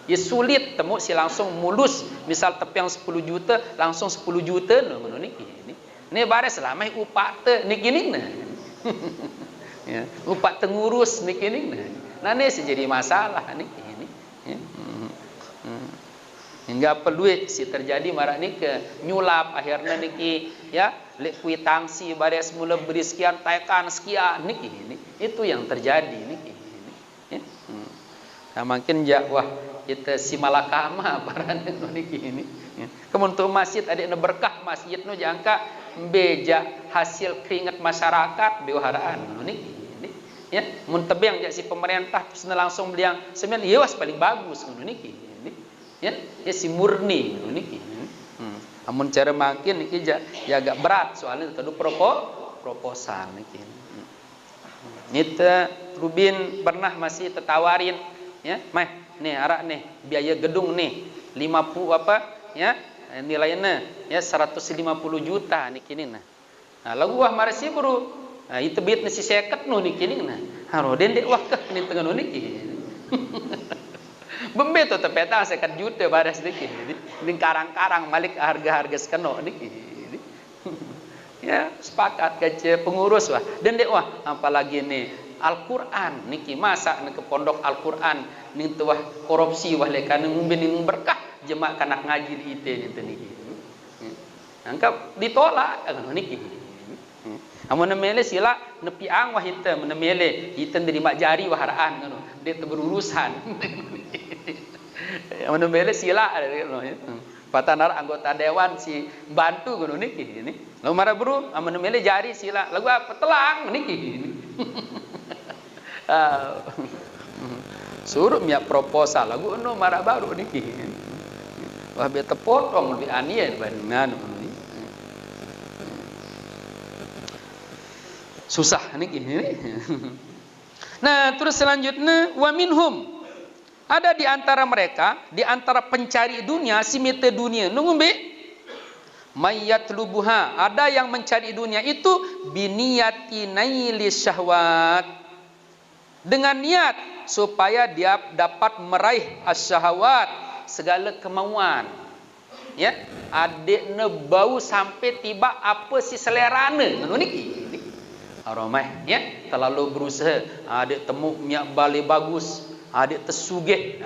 Ya sulit temu si langsung mulus misal tepiang 10 juta langsung 10 juta no niki ini. Ini bare selama upah te niki ning nah. Ya, upah tengurus niki ning nah. Nah ini jadi masalah niki ini. Ya. Hingga peluit si terjadi marak niki nyulap akhirnya niki ya lek kuitansi bare semula beri sekian taikan sekian niki ini. Itu yang terjadi niki ini. Ya. Nah, makin wah kita si malakama paran niki ini. Kemun tu masjid ada berkah masjid nu jangka beja hasil keringat masyarakat bewaharaan niki ini. Ya, mun tebeng jak si pemerintah terus langsung beliang semen ieu was paling bagus niki ini. Ya, ya si murni niki. Amun cara makin niki ya agak berat soalnya tadu proposal niki. Nita Rubin pernah masih tertawarin ya, mah nih arak nih biaya gedung nih 50 apa ya nilainya ya 150 juta nih kini nah. Nah lagu wah marasi bro. Nah itu bit nasi seket nu nih kini nah. Haro dendek wah ke nih tengah nu niki. Bembe to tepeta 50 juta baras niki. Ning karang-karang malik harga-harga sekeno niki. Ya sepakat kaca pengurus wah dendek wah apalagi nih Al-Quran niki masa ke pondok Al-Quran ning tuah korupsi wah lekan ngumbin ning berkah jemaah kanak ngaji di IT nyen niki. Angka ditolak kan niki. Amun nemele sila nepi ang wah hite menemele hite nerima jari wah haraan ngono. Dia berurusan. Amun nemele sila Patanar anggota dewan si bantu ngono niki ini. Lalu marah bro, amun mele jari sila. Lagu apa telang niki ini. Suruh miak proposal lagu no marah baru niki. Wah biar tepotong lebih aneh bandingan. Susah niki ini. Nah, terus selanjutnya wa minhum. Ada di antara mereka, di antara pencari dunia, si mete dunia, nunggu mayat lubuha. Ada yang mencari dunia itu biniyati nailis syahwat, dengan niat supaya dia dapat meraih asyahwat, segala kemauan. Ya, adik ne bau sampai tiba apa si selerane, ngono niki. Aromah, ya, terlalu berusaha. Adik temu minyak balik bagus. Adik tersugih.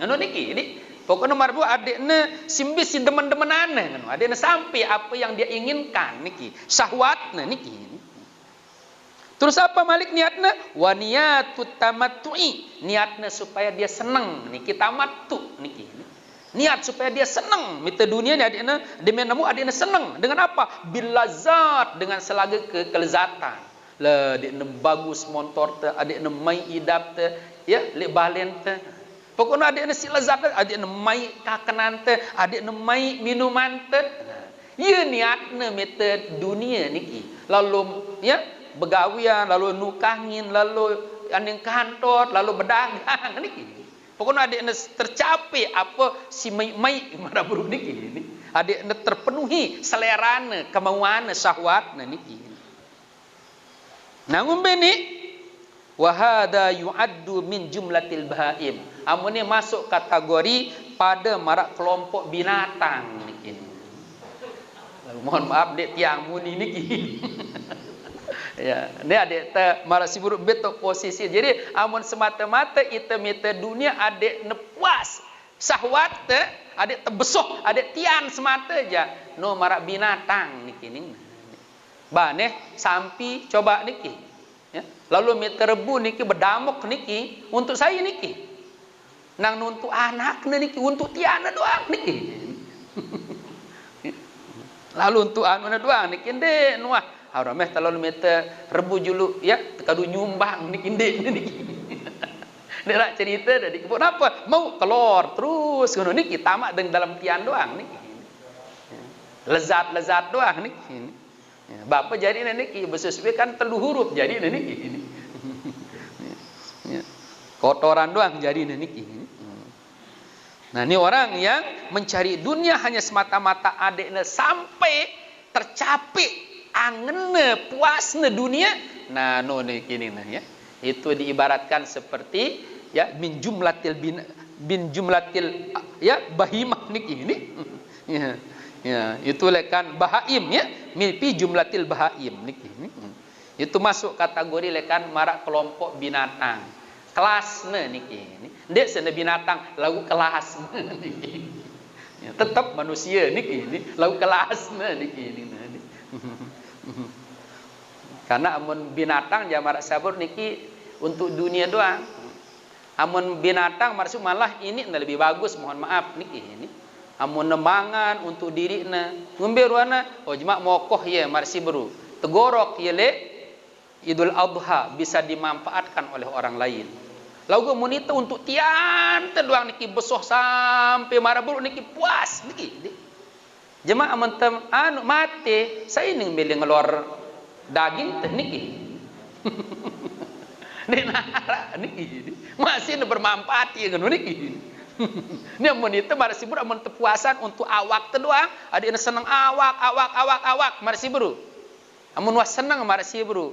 Ngono niki. Jadi pokoknya nomor 2 adik ne simbis si demen-demenane ngono. Adik ne sampai apa yang dia inginkan niki. Syahwatna niki. Terus apa malik niatna? Wa niyatut tamattu'i. Niatna supaya dia senang niki tamattu niki. Niat supaya dia senang. Mita dunia ni adik ne demen namu adik ne senang. Dengan apa? Bil lazat, dengan selaga kelezatan. Lah adik ne bagus motor te, adik ne mai idap te. Ya, lek balen te. Pokoknya adik ne si lezat, adik ne mai kakenan te, adik ne mai minuman te. Ya niatna mete dunia niki. Lalu ya begawian, lalu nukangin, lalu anding kantor, lalu berdagang niki. Pokoknya adik ne tercapai apa si mai mana buruk niki. Adik ne terpenuhi selerane, kemauan, syahwatna niki. Nah ngombe ni wahada yu'addu min jumlatil bahaim. Amun ni masuk kategori pada marak kelompok binatang niki. Mohon maaf dek tiang muni niki. Ya, ni adik te marak sibuk betul posisi. Jadi amun semata-mata ita meta dunia adik ne puas syahwat te, adik tebesoh, adik tian semata aja. No marak binatang niki ning. Baneh sampi coba niki. Ya. Lalu mete rebu niki berdamuk niki untuk saya niki. Nang untuk anak niki untuk tiana doang niki. Lalu untuk anu doang niki ndek nuah. Harameh terlalu mete rebu julu ya tekadu nyumbang niki ndek niki. Nek nak cerita dari kebun apa? Mau telur terus ngono niki tamak dalam tian doang niki. Lezat-lezat doang niki. Ya, Bapak jadi niki bersesuai kan telu huruf jadi niki ini. Ya. Kotoran doang jadi niki. Nah, ini orang yang mencari dunia hanya semata-mata adiknya sampai tercapai angenne puasnya dunia. Nah, no niki ini ya. Itu diibaratkan seperti ya min jumlatil ya bahimah niki ini. Ya. Ya, itu lekan bahaim ya, mimpi jumlatil bahaim niki. Itu masuk kategori lekan marak kelompok binatang. Kelasna niki. Ndek sene binatang lagu kelas niki. Ya, tetap manusia niki, lagu kelasna niki. Karena amun binatang ja marak sabur niki untuk dunia doang. Amun binatang maksud malah ini lebih bagus, mohon maaf niki ini. Amun nemangan untuk diri na ngombe ruana oh jema mokoh ye marsi beru tegorok ye le Idul Adha bisa dimanfaatkan oleh orang lain. Lagu munita untuk tian teduang niki besoh sampai marah beru niki puas niki. Jema amun anu mate saya ning beli ngelor daging teh niki. Nara niki masih bermanfaat ye ngono niki. Ini amun itu marah sibur amun kepuasan untuk awak teduang adik senang awak marah sibur amun wah senang marah sibur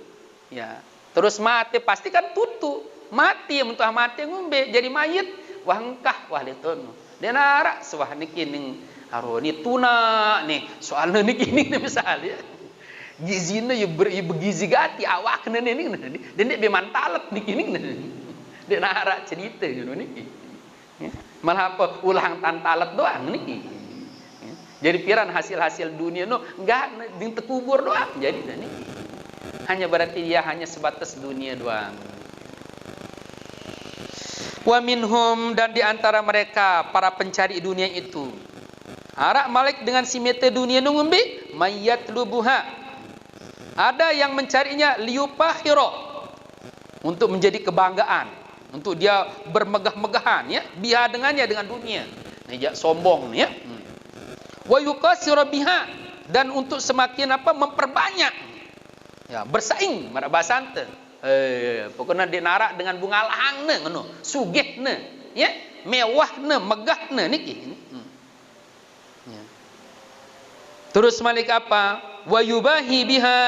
ya terus mati pasti kan tutu mati muntah mati ngombe jadi mayit wah engkah wah liton dia narak sewah niki ning aroni tuna nih soalnya niki ning misalnya gizina ya begizi gati awak nih dan dia bemantalet niki ning dia narak cerita gitu niki. Malah apa ulang tantalet doang niki. Jadi piran hasil-hasil dunia no enggak ding tekubur doang jadi niki. Hanya berarti dia hanya sebatas dunia doang. Wa minhum dan di antara mereka para pencari dunia itu Arak malik dengan si meta dunia nungumbi mayyatlubuha. Ada yang mencarinya liupakhiro, untuk menjadi kebanggaan, untuk dia bermegah-megahan ya, biha dengannya dengan dunia. Nejak sombong ya. Wa yuqasiru biha, dan untuk semakin apa, memperbanyak. Ya, bersaing pada bahasa ante. Pokoknya dia narak dengan bunga lahangna ngono, sugihna ya, mewahna, megahna niki. Ya. Terus malik apa? Wa yubahi biha,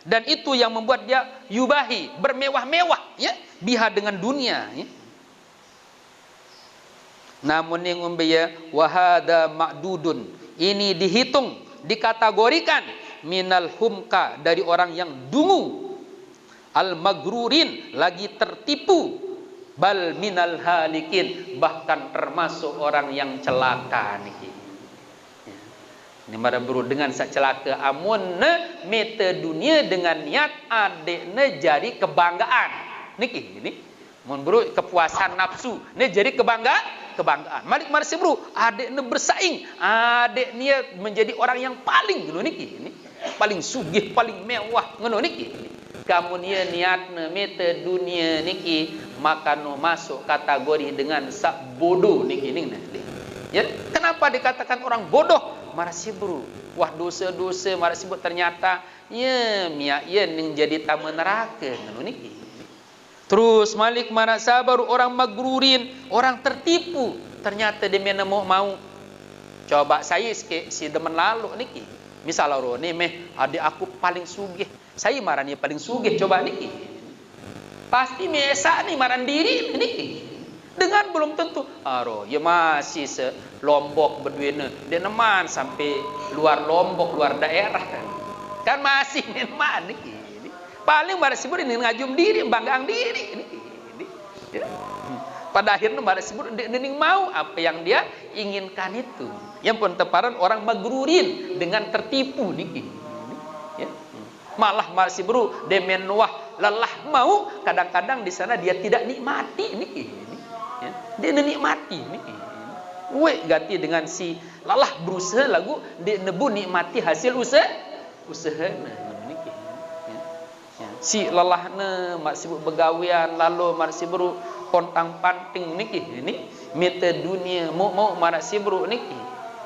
dan itu yang membuat dia yubahi, bermewah-mewah ya, biha dengan dunia ya. Namun yang umbaya wahada ma'dudun, ini dihitung, dikategorikan minal humka, dari orang yang dungu, al magrurin, lagi tertipu, bal minal halikin, bahkan termasuk orang yang celaka niki. Ini mara buru dengan sak celaka amun meta dunia dengan niat adekne jadi kebanggaan niki. Ini mun buru kepuasan nafsu ne jadi kebanggaan. Malik marsi bro, adekne bersaing, adek niat menjadi orang yang paling ngono niki. Ini paling sugih, paling mewah ngono niki. Kamu niatna meta dunia niki, maka no masuk kategori dengan sak bodoh niki ning. Ya, kenapa dikatakan orang bodoh? Marasi bro, wah dosa-dosa marasi bro, ternyata ya miak ya ning jadi tamu neraka ngono niki. Terus malik mana sabar orang magrurin, orang tertipu, ternyata dia mana mau. Coba saya si demen lalu niki. Misal ro ni meh adik aku paling sugih, saya marani paling sugih, coba niki. Pasti mesa ni maran diri niki. Dengan belum tentu aro ya masih se Lombok berduena, dia neman sampai luar Lombok, luar daerah kan masih neman niki. Paling pada sibuk ini ngajum diri, banggaan diri. Ini. Ya. Pada akhirnya pada sibuk ini mau apa yang dia inginkan itu. Yang pun teparan orang magrurin, dengan tertipu niki. Ya. Malah masih bro demen wah lelah mau, kadang-kadang di sana dia tidak nikmati niki. Ya. Dia nikmati niki. Ganti dengan si lelah berusaha lagu dia nebu nikmati hasil usaha. Si lelahna mak sibuk begawian, lalu mak sibuk pontang panting niki ini meta dunia mau marak sibuk niki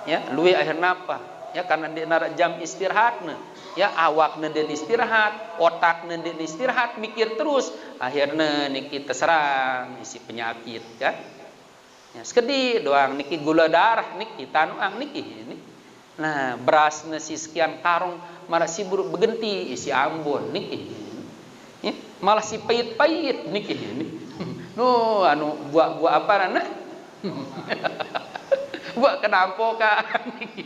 ya luwe akhir napa ya, karena dia narak jam istirahatna ya, awakna dia istirahat, otakna dia istirahat, mikir terus, akhirnya niki terserang isi penyakit kan ya, sekedi doang niki gula darah niki tanuang niki ini. Nah berasna si sekian karung marak sibuk begenti isi Ambon niki. Ya, malah si pahit-pahit niki ini. No, buah apa nana? Buah kenampokan niki.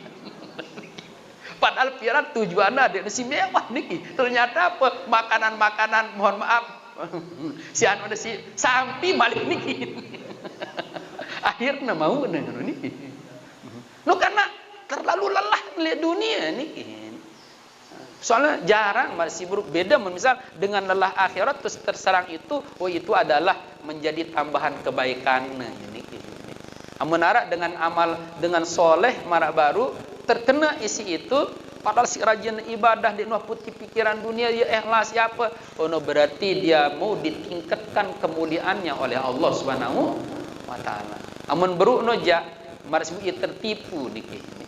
Padahal pikiran tujuannya dia si mewah niki. Ternyata apa? Makanan-makanan mohon maaf. Si anu ada si sampai balik niki. Akhirnya mau dengan niki. No karena terlalu lelah melihat dunia niki. Soalnya jarang masih beda misal dengan lelah akhirat terus terserang itu, itu adalah menjadi tambahan kebaikan ini. Menarak dengan amal dengan soleh marak baru terkena isi itu, padahal si rajin ibadah di nuah putih pikiran dunia ya ikhlas ya apa, berarti dia mau ditingkatkan kemuliaannya oleh Allah Subhanahu wa taala. Amun baru noja marak tertipu niki.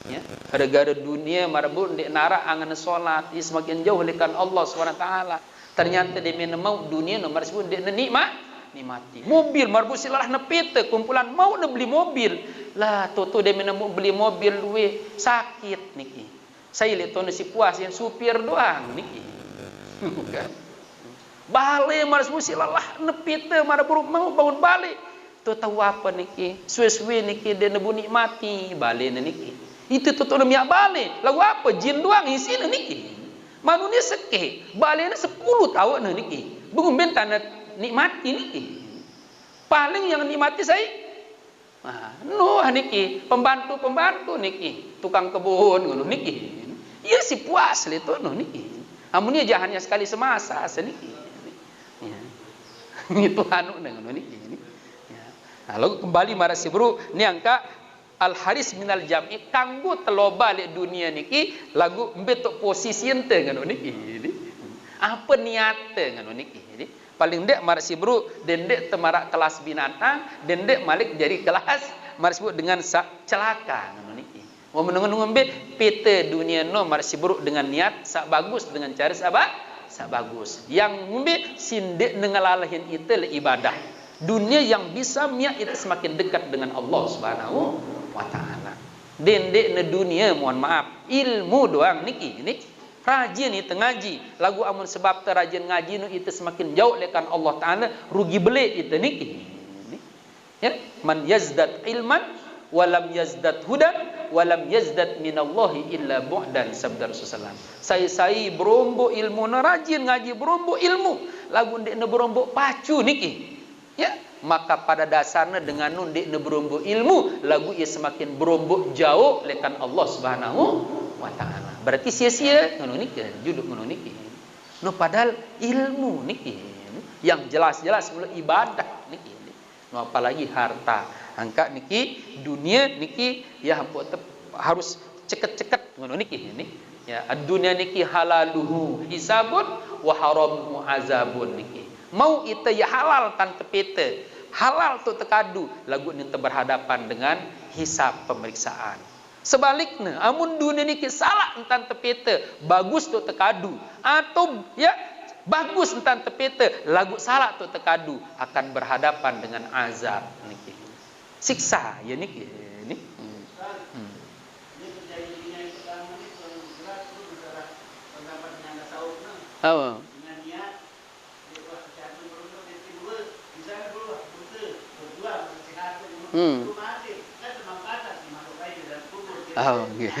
Ya, gara-gara dunia marbun di nara angan solat semakin jauh lekan Allah SWT. Ternyata dia mau dunia nomor sebut dia nikmati mobil marbun silah nepete kumpulan mau beli mobil lah tuh dia mau beli mobil duwe sakit niki. Saya lihat tuh si puas yang supir doang niki. Kan balik marbun silah nepete marbun mau bangun balik tuh tahu apa niki suwe-suwe niki dia nebu nikmati balik niki. Itu tutup miak balik. Lagu apa? Jin doang isi niki. Manusia seke. Baliknya 10 tahun niki. Bungun bentan nikmati niki. Paling yang nikmati saya. Niki. Pembantu niki. Tukang kebun ngono niki. Iya si puas itu niki. Amunnya jahannya sekali semasa niki. Ya. Itu anu ngono niki. Ya. Lalu kembali marah si bro. Ini angka al haris minal jam'i kanggo teloba le dunia niki lagu betok posisi ente ngono niki. Apa niate ngono niki. Paling dek marak si bro, dendek temarak kelas binatang, dendek malik jadi kelas marak si bro dengan celaka ngono niki. Mau menunggu be PT dunia no marak si bro dengan niat sak bagus dengan cara sak bagus. Yang ngumbe sindek nengalalahin itu le ibadah. Dunia yang bisa mia itu semakin dekat dengan Allah Subhanahu wa taala. Dendek ne dunia mohon maaf, ilmu doang niki ini. Rajin itu ngaji. Lagu amun sebab terajin ngaji nu itu semakin jauh lekan Allah taala rugi beli itu niki. Ya, man yazdad ilman walam yazdad hudan walam yazdad minallahi illa bu'dan sabda Rasulullah. Saya berombo ilmu na rajin ngaji berombo ilmu. Lagu ndek ne berombo pacu niki. Ya, maka pada dasarnya dengan nundik ne berombo ilmu lagu ia semakin berombo jauh lekan Allah Subhanahu wa taala. Berarti sia-sia ngono niki, juduk ngono niki. No padahal ilmu niki yang jelas-jelas mula ibadah niki. No apalagi harta. Angka niki dunia niki ya harus ceket-ceket ngono niki ini. Ya, dunia niki halaluhu hisabun wa haramuhu azabun niki. Mau itu ya halal tan tepete, halal tu tekadu, lagu ni berhadapan dengan hisab pemeriksaan. Sebaliknya, amun dunia niki salah entan tepete, bagus tu tekadu, atau ya bagus entan tepete, lagu salah tu tekadu akan berhadapan dengan azab niki. Siksa ya niki. Ini. Oh. Oh, okay.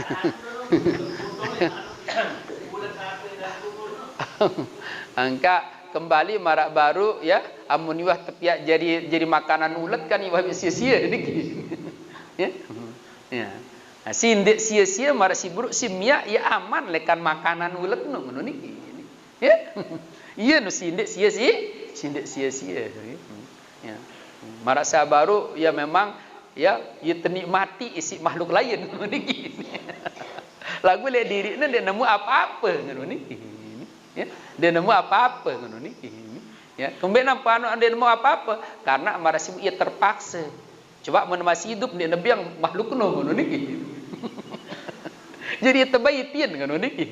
Angka kembali marak baru ya amun iwah tepiak jadi makanan ulet kan iwah sia-sia niki. Ya. Ya. Nah, sindek sia-sia marak si buruk si mia ya aman lekan makanan ulet ngono niki. Ya. Iya no sindek sia-sia. Ya. Marak sabaru ya memang ya ternikmati isi makhluk lain ngono niki. Lagu le diri dia nemu apa-apa ngono niki. Ya, dia nemu apa-apa ngono niki. Ya, kembali nampak dia nemu apa-apa karena marasi ia terpaksa. Coba mun masih hidup dia nabi yang makhluk ngono niki. Jadi terbaitin ngono niki.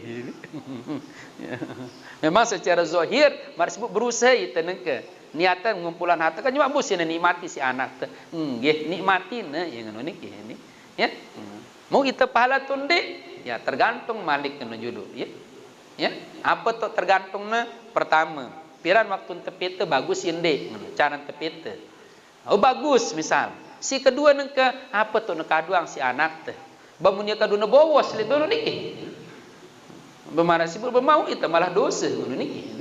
Ya. Memang secara zahir marasi berusaha itu nengke. Niatan ngumpulan harta kan cuma bos yang nikmati si anak tu. Nggih nikmatin ya ngono niki ini. Ya. Mau kita pahala tunde ya tergantung malik kena judul ya. Ya. Apa tu tergantungna? Pertama, piran waktu tepete bagus inde ngono, cara tepete. Oh bagus misal. Si kedua nengke apa tu nak kaduang si anak teh. Bamunya kaduna bowos le dono niki. Bemarasi bermau itu malah dosa ngono niki.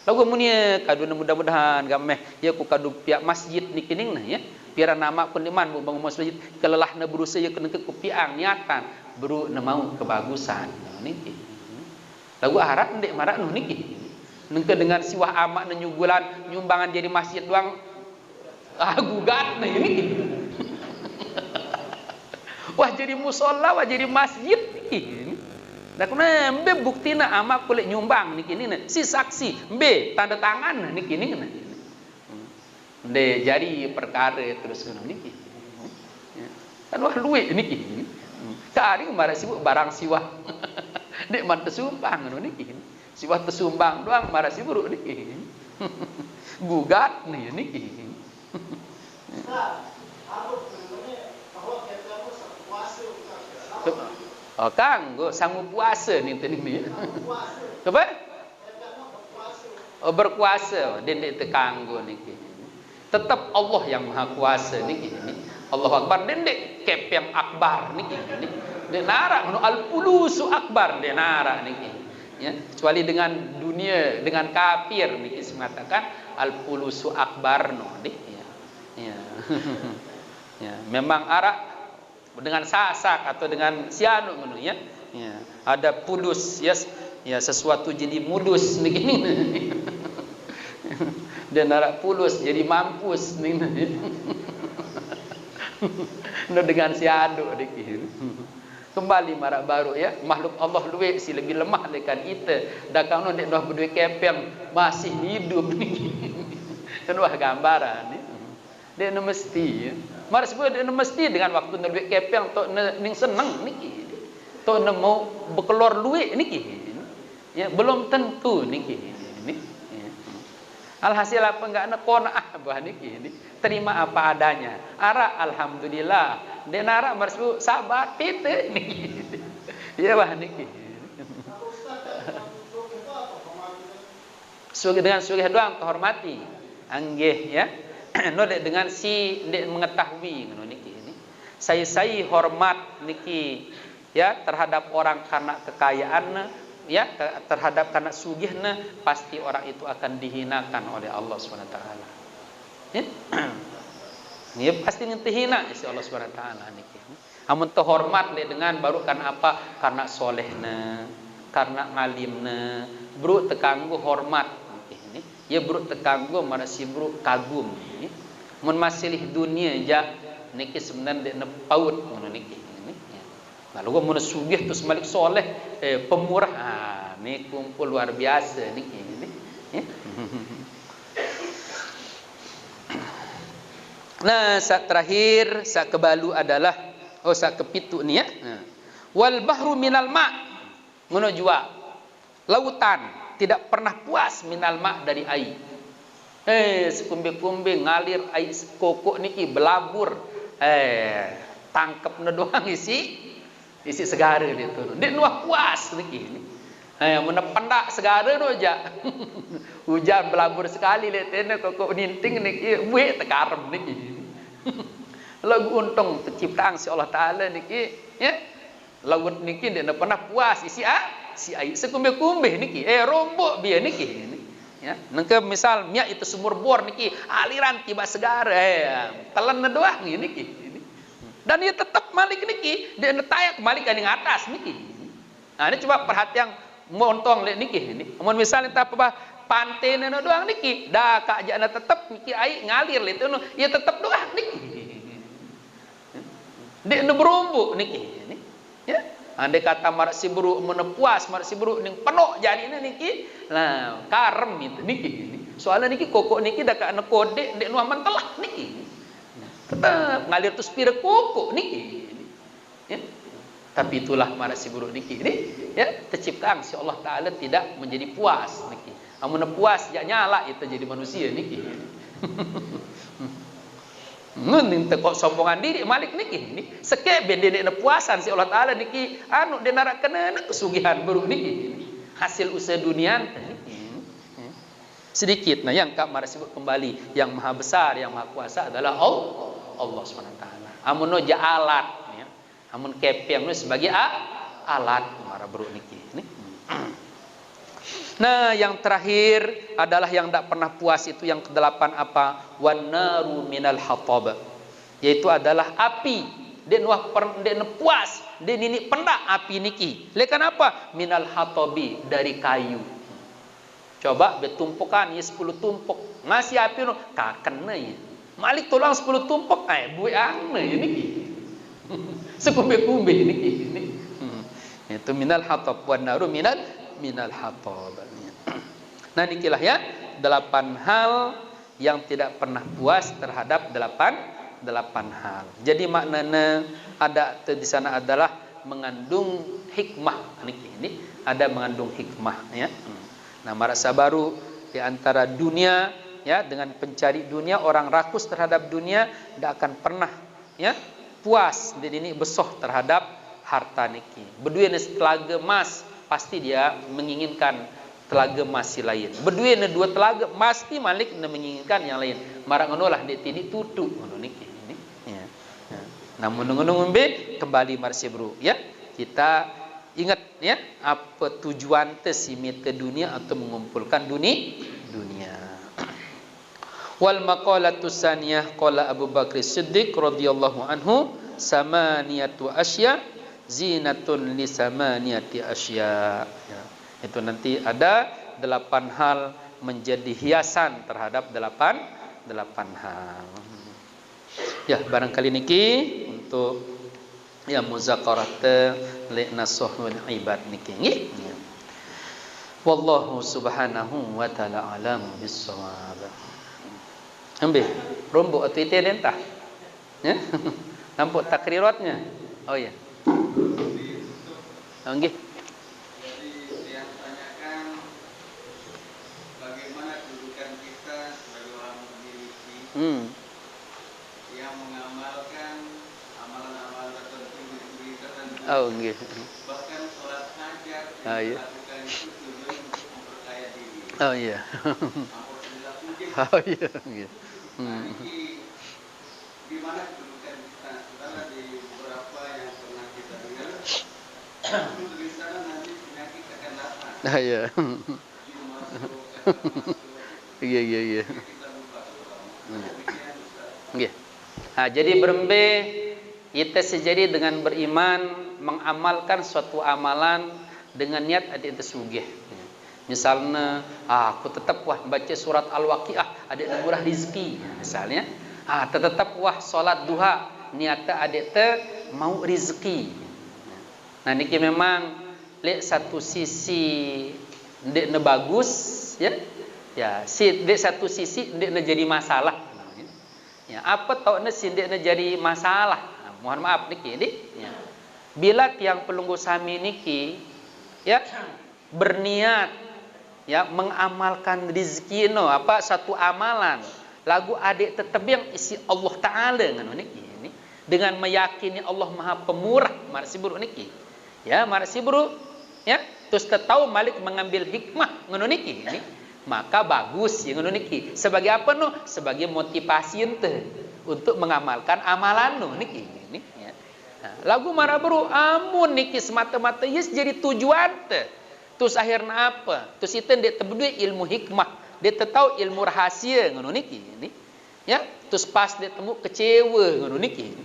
Lagu munia kaduna mudah-mudahan gameh ya ku kadu pihak masjid niki ning nah ya. Biar nama pun liman bu bangun masjid kelelahna berusaha ya kena ku piang niatan beru na mau kebagusan niki. Lagu harap ndek marak nu niki. Nengke dengan siwah amak na nyugulan nyumbangan jadi masjid doang gugat nah niki. Wah jadi musola, wah jadi masjid niki. Dah kuna mbe bukti na amak kulit nyumbang niki ni si saksi mbe tanda tangan niki ni na. Mbe jadi perkara terus ngono niki. Kan wah luwe niki. Kari marah sibuk barang siwah. Dek man tesumbang ngono niki. Siwah tesumbang doang marah sibuk niki. Gugat nih niki. Oh kanggo sanggup puasa ni tadi ni. Apa? Oh berkuasa, dendek te kanggo niki. Tetap Allah yang maha kuasa niki. Allahu Akbar dendek kep yang akbar niki. Dek nara nu al-pulusu akbar dek nara niki. Ya, kecuali dengan dunia dengan kafir niki mengatakan al-pulusu akbar no dik ya. Ya. Ya, memang arak dengan sasak atau dengan sianu ngono ya. Ya, ada pulus ya, ya sesuatu jadi mudus begini. Dan arak pulus jadi mampus begini. No dengan si adu dikit. Kembali marak baru ya, makhluk Allah luwe si lebih lemah lekan kita. Dah kau no dek noh berdua kepeng masih hidup ni. Dan wah gambaran ni. Dek no mesti ya. Marak sebut dek no mesti dengan waktu no duit kepeng tok ning senang niki. Tok no mau berkeluar luwe niki. Ya, belum tentu niki. Ni. Alhasil apa enggak nak qanaah bah niki. Terima apa adanya. Ara alhamdulillah. Dia narak marsbu sabar pite niki. Ya bah niki. Dengan sugih doang kehormati. Anggih ya. No dek dengan si dek mengetahui ngono niki. Saya hormat niki ya terhadap orang karena kekayaan ya terhadap karena sugihna pasti orang itu akan dihinakan oleh Allah Subhanahu wa taala. Ya. Dia pasti ngentihina si Allah Subhanahu wa taala niki. Amun terhormat le dengan baru karena apa? Karena solehna, karena ngalimna, bro tekanggu hormat niki. Ya bro tekanggu mana si bro kagum niki. Mun masilih dunia ja niki sebenarnya dek nepaut ngono niki. Lalu gua mun sugih terus malik soleh pemurah. Ah, ni kumpul luar biasa niki. Ya. Nah, saat terakhir, saat kebalu adalah saat kepitu ni ya. Wal bahru minal ma. Ngono jua. Lautan tidak pernah puas minal ma dari air. Sekumbe-kumbe ngalir air kokok niki belabur. Tangkep na doang isi segara dia turun. Dia nuah puas niki. Mun pendak segara no aja. Hujan belabur sekali letene kokok ninting niki buih tekarem niki. Lagu untung terciptaan si Allah Taala niki ya. Laut niki dia pernah puas isi air sekumbe-kumbe niki. Rombok biar niki. Ya, nengke misal mia itu sumur bor niki aliran tiba segara telan doang niki. Dan dia tetap malik niki, dia netayak malik kan yang atas niki. Nah, ini coba perhatian montong lihat niki ini. Mun misalnya tak apa pantai neno doang niki, dah kak jana tetap niki air ngalir itu no, ya tetap doang niki. Dia berumbu niki ini. Ya. Andai kata marak si buruk menepuas marak si buruk ning penuh jadi niki. Nah, karem itu niki ini. Soalnya niki kokok niki dah kak nekode dek nuah mentelah niki. Tetap ngalir tu spira kokok niki. Ya. Tapi itulah marak si buruk niki ini ya terciptaan si Allah Taala tidak menjadi puas niki. Amun puas jak nyala itu jadi manusia niki. Ngun kok sombongan diri malik niki ini seke ben dene puasan si Allah Taala niki anu den narak kena kesugihan buruk niki. Hasil usaha dunia niki. Sedikit nah yang kak marak sebut kembali yang maha besar yang maha kuasa adalah Allah Subhanahu wa taala. Amun no ja alat ya. Amun kepeng nu sebagai alat mara bro niki. Nah, yang terakhir adalah yang tidak pernah puas itu yang kedelapan apa? Wan naru minal hatab. Yaitu adalah api. Dia nuah dia puas, dia nini pendak api niki. Lekan apa? Minal hatabi dari kayu. Coba betumpukan ya 10 tumpuk. Ngasih api nu kakena ya. Malik tolong 10 tumpuk buih angna ya niki. Sekumbe-kumbe niki. Itu minal hatab wan naru minal hatab. Nah nikilah ya 8 hal yang tidak pernah puas terhadap 8 hal. Jadi maknanya ada di sana adalah mengandung hikmah niki ini ada mengandung hikmah ya. Nah marasa baru di antara dunia ya dengan pencari dunia orang rakus terhadap dunia tidak akan pernah ya puas dan ini besoh terhadap harta niki. Berdua telaga emas pasti dia menginginkan telaga masih lain. Berdua ni 2 telaga pasti malik menginginkan yang lain. Marak ngono lah dia tini tutu ngono niki ini. Ya. Namun ngono be kembali marsi bro ya. Kita ingat ya apa tujuan tesimit ke dunia atau mengumpulkan dunia. Wal maqalatu saniyah qala Abu Bakr Siddiq radhiyallahu anhu samaniyatu asya zinatun li samaniyati asya. Ya. Itu nanti ada 8 hal menjadi hiasan terhadap 8 hal. Ya, barangkali niki untuk ya muzakarat li nasuhul ibad niki nggih. Wallahu subhanahu wa ta'ala alam bissawab. Ambil rombok atau itu lentah. Ya. Nampak takriratnya. Oh ya. Nggih. Jadi yang tanyakan bagaimana kedudukan kita sebagai orang memiliki yang mengamalkan amalan-amalan tertentu di tertentu. Oh nggih. Bahkan sholat hajat Ah, yang iya. dilakukan itu tujuan untuk memperkaya diri. Oh iya. Alhamdulillah puji. Oh iya. Nggih. Nah, ini di mana kedudukan kita? Karena di beberapa yang pernah kita dengar, di sana nanti penyakit akan datang. Ah iya. Jin masuk, setan masuk. Iya iya iya. Kita lupa terutama. Demikian, Ustaz. Nggih. Nah, jadi berembe kita sejadi dengan beriman mengamalkan suatu amalan dengan niat ada itu sugih. Misalnya, aku tetap wah baca surat Al-Waqiah ada murah rezeki misalnya. Tetap wah salat duha niatnya ada te mau rezeki. Nah niki memang lek satu sisi ndek ne bagus ya. Ya, si ndek satu sisi ndek ne jadi masalah. Ya, apa tau ne si ndek ne jadi masalah. Mohon maaf niki ya. Bila tiang pelunggu sami niki ya berniat ya mengamalkan rezeki no apa satu amalan lagu adik tetap yang isi Allah Taala ngono niki ini dengan meyakini Allah Maha Pemurah marsibru niki ya marsibru ya terus tahu Malik mengambil hikmah ngono niki ini maka bagus ya ngono niki sebagai apa no sebagai motivasi ente untuk mengamalkan amalan no niki ini ya lagu marabru amun niki semata-mata yes jadi tujuan te. Terus akhirnya apa? Terus itu dia terbedui ilmu hikmah, dia tahu ilmu rahasia ngono niki ini. Ya, terus pas dia temu kecewa ngono niki.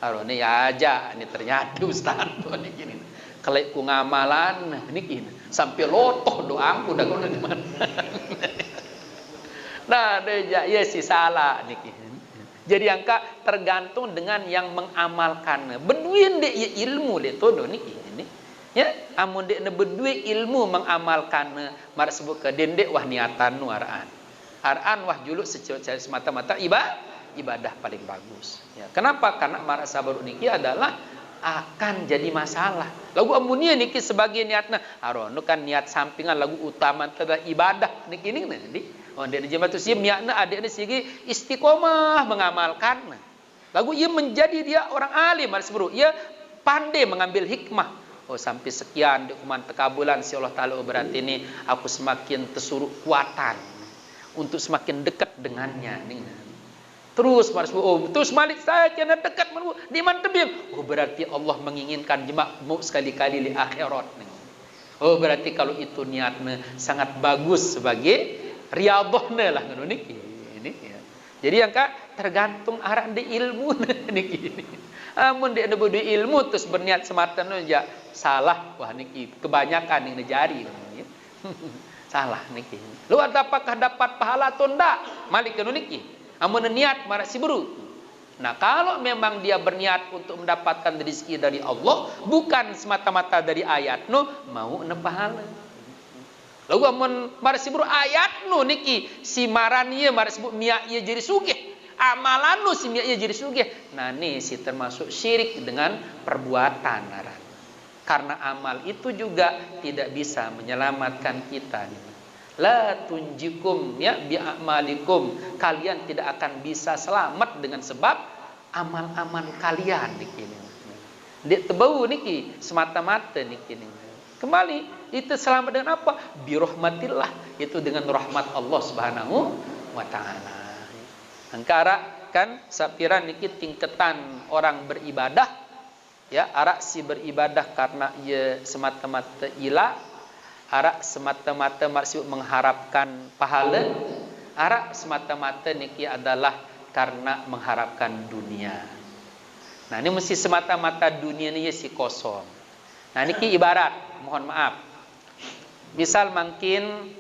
Arone ya aja ini ternyata ustaz tuh niki ini. Kalau ku ngamalan niki sampai lotoh doaku dah ngono di mana. Nah, dia ya si salah niki. Jadi angka tergantung dengan yang mengamalkan. Beduin dia ya ilmu dia tuh niki ini. Ya, amun dek ne berdua ilmu mengamalkan mar sebut ke dendek wah niatan nu araan wah juluk secara semata-mata ibadah paling bagus. Ya, kenapa? Karena mar sabar niki adalah akan jadi masalah. Lagu amunia niki sebagai niatna arono kan niat sampingan lagu utama adalah ibadah niki ni nanti. Oh dek jemaah tu sim niatna adek ni sigi istiqomah mengamalkan. Lagu ia menjadi dia orang alim mar sebut ia pandai mengambil hikmah. Oh sampai sekian dokumen tekabulan si Allah Ta'ala berarti ini aku semakin tersuruh kuatan untuk semakin dekat dengannya. Terus terus Malik saya kena dekat di mana tebing. Oh berarti Allah menginginkan jemaah mau sekali-kali di akhirat. Oh berarti kalau itu niatnya sangat bagus sebagai riyadhahna lah niki. Ini ya. Jadi yang tergantung arah di ilmu niki. Amun dia ada budi ilmu terus berniat semata aja salah wah niki kebanyakan yang dijari salah niki lu apakah dapat pahala atau ndak Malik niki amun niat marak sibru. Nah kalau memang dia berniat untuk mendapatkan rezeki dari Allah bukan semata-mata dari ayat nu mau ne pahala lalu amun marak sibru ayat nu niki si maran ieu marak sibru niat ieu jadi sugih amalan lu si ia jadi sugih. Nah ini si termasuk syirik dengan perbuatan naran. Karena amal itu juga tidak bisa menyelamatkan kita. La tunjikum ya bi amalikum. Kalian tidak akan bisa selamat dengan sebab amal-amal kalian niki. Dek tebau niki semata-mata niki. Kembali itu selamat dengan apa? Bi rahmatillah, itu dengan rahmat Allah Subhanahu wa taala. Angkara kan sapiran niki tingkatan orang beribadah ya arak si beribadah karena ia semata-mata ilah arak semata-mata maksud mengharapkan pahala arak semata-mata niki adalah karena mengharapkan dunia. Nah ini mesti semata-mata dunia ni si kosong. Nah niki ibarat mohon maaf misal mungkin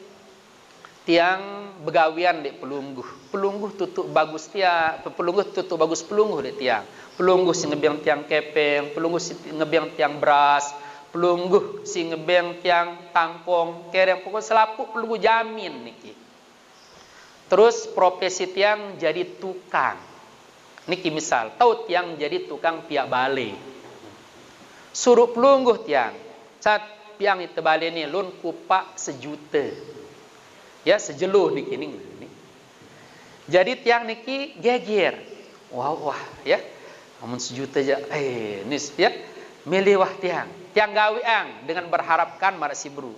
tiang begawian dek pelungguh tutup bagus tiang, pelungguh tutup bagus pelungguh dek tiang, pelungguh si ngebiang tiang kepeng, pelungguh si ngebiang tiang beras, pelungguh si ngebiang tiang tangkong, kereng pokok selaput pelungguh jamin niki. Terus profesi tiang jadi tukang, niki misal tahu tiang jadi tukang piak bale, suruh pelungguh tiang, saat piang itu bale ni lun kupak 1 juta. Ya sejeluh niki ning. Jadi tiang niki geger. Wah ya. Amun 1 juta aja. Nis ya. Milih wah tiang. Tiang gaweang dengan berharapkan marak si bro.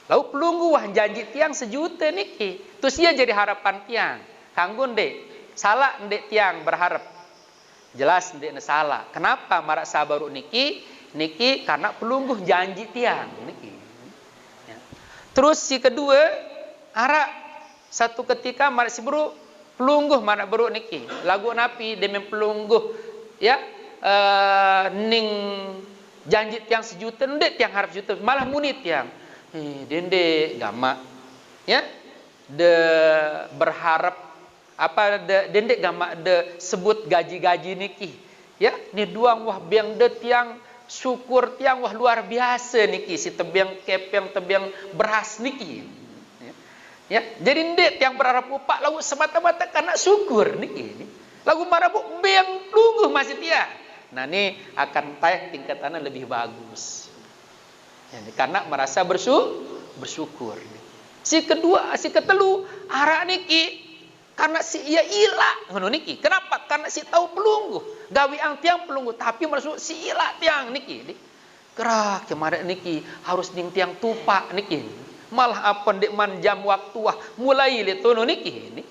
Lalu pelunggu wah janji tiang 1 juta niki. Terus ia jadi harapan tiang. Kanggun dek. Salah ndek tiang berharap. Jelas ndek salah. Kenapa marak sabaru niki? Niki karena pelunggu janji tiang niki. Ya. Terus si kedua ara satu ketika marak si bro pelungguh marak bro niki lagu napi demi pelungguh ya ning janji tiang 1 juta ndek tiang harap juta malah munit tiang dende gamak ya de berharap apa de dende gamak de sebut gaji-gaji niki ya ni duang wah biang de tiang syukur tiang wah luar biasa niki si tebiang kepeng tebiang beras niki. Ya, jadi ndek yang berharap upak lagu semata-mata karena syukur niki. Lagu marabu beng lungguh masih dia. Nah, ini akan tayak tingkatannya lebih bagus. Ya, karena merasa bersyukur. Si kedua, si ketelu ara niki karena si ia ila ngono niki. Kenapa? Karena si tahu pelungguh. Gawi ang tiang pelungguh tapi maksud si ila tiang niki. Kerak kemarin niki harus ning tiang tupak niki. Malah apa ndek man jam waktu wah mulai le tono niki ni.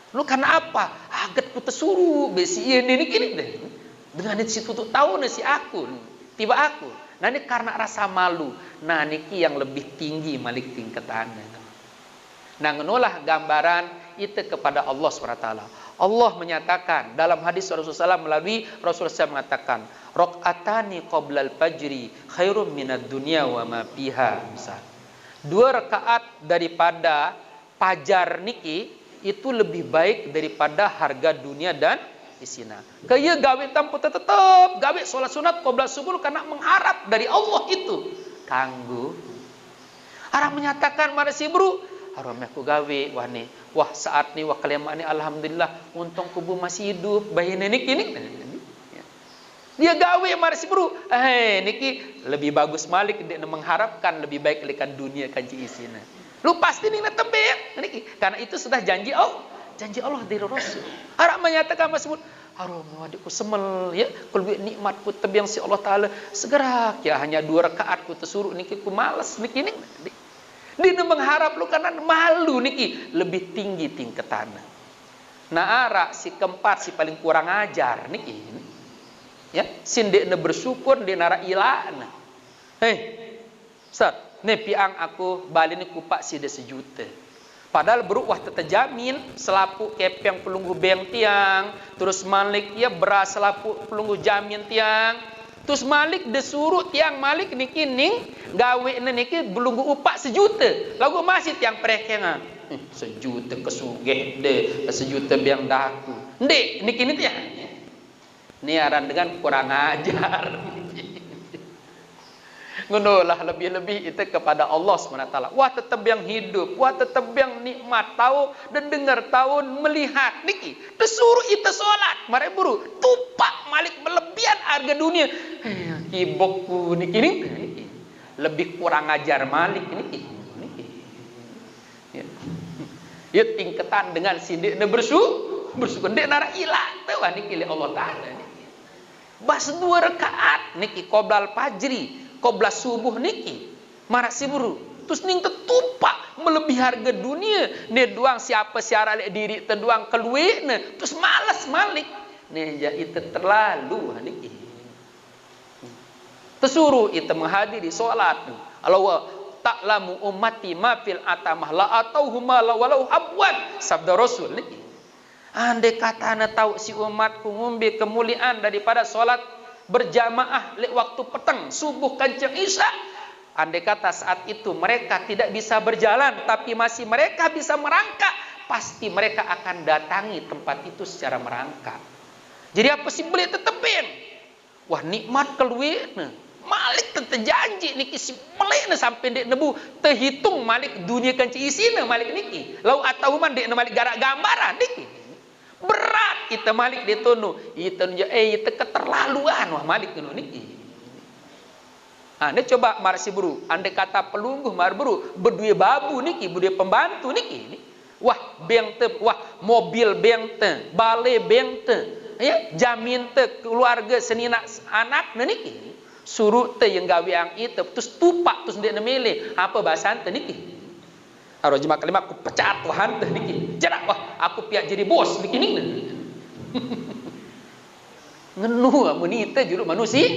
Lu karena apa? Aget ku tersuru besi ini niki ni. Dengan si tutup tahu si aku. Tiba aku. Nah ini karena rasa malu. Nah niki yang lebih tinggi malik tingkatannya. Nah ngonolah gambaran itu kepada Allah SWT. Allah menyatakan dalam hadis Rasulullah SAW melalui Rasulullah SAW mengatakan raqatani qoblal fajri khairum minad dunya wa ma fiha misal. 2 rakaat daripada fajar niki itu lebih baik daripada harga dunia dan isina. Kaya gawe tanpa tetap gawe solat sunat qobla subuh karena mengharap dari Allah itu. Kanggu. Arah menyatakan mara si bro, haram aku gawe wah ni. Wah saat ni wah kalimat ni alhamdulillah untung kubu masih hidup. Bayi niki ni. Dia gawe mari si bro. Niki lebih bagus malik dia mengharapkan lebih baik lekan dunia kanji isina. Lu pasti nih tebek niki karena itu sudah janji Allah. Janji Allah dari Rasul. Harap menyatakan masbut harum adikku semel ya kalau nikmatku tebang si Allah taala segera ya hanya 2 rakaat ku tersuruh niki ku malas niki nih. Dia mengharap lu karena malu niki lebih tinggi tingkatannya. Nah ara si keempat si paling kurang ajar niki. Ya, sindek ne bersyukur di nara ilana. Ustaz, ne piang aku balik ni kupak si de 1 juta. Padahal beruk wah terjamin selaput kepeng pelunggu beng tiang, terus malik ya beras selaput pelunggu jamin tiang. Terus malik disuruh tiang malik niki ning gawe niki belunggu upak 1 juta. Lagu masih tiang prekengan. 1 juta kesugih de, 1 juta beng daku. Ndek niki ni tiang. Niaran dengan kurang ajar. Ngonolah lebih-lebih itu kepada Allah SWT. Wah tetap yang hidup, wah tetap yang nikmat, tahu dan dengar, tahu melihat niki. Disuruh itu sholat, mari buru tupak malik melebihan harga dunia. Kibokku niki niki. Lebih kurang ajar malik niki. Ya tingkatan dengan sidik bersyukur dek nara ilah tuh niki Allah Taala. Bas 2 rakaat niki qoblal fajri, qobla subuh niki. Marak si buru. Terus ning tetupak melebihi harga dunia. Ne doang siapa siara lek diri teduang keluene. Terus malas malik. Ne ja itu terlalu niki. Tersuruh itu menghadiri salat. Allah ta'lamu ummati ma fil atamah la atauhuma walau abwan. Sabda Rasul niki. Andai kata anda tahu si umatku ngumbi kemuliaan daripada solat berjamaah lek waktu petang subuh kancing isya, andai kata saat itu mereka tidak bisa berjalan, tapi masih mereka bisa merangkak, pasti mereka akan datangi tempat itu secara merangkak. Jadi apa sih boleh tetepin? Wah nikmat keluar nah. Malik terjanji niki si Malik na sampai dek nebu terhitung Malik dunia kanci isina Malik niki. Lau atau man dek Malik garak gambaran niki. Berat kita Malik detono. Kita itu keterlaluan wah Malik nu niki. Anda coba marsi buru, andai kata pelungguh mar buru berdua babu niki, berdua pembantu niki. Wah bengte, wah mobil bengte, balai bengte, ya jamin te keluarga senina anak niki. Suruh te yang gawe yang itu terus tupak terus dia nemele apa bahasa ante niki aro jema kalimat aku pecat Tuhan teh niki jarak wah aku piak jadi bos niki ning ngenu amun itu juru manusia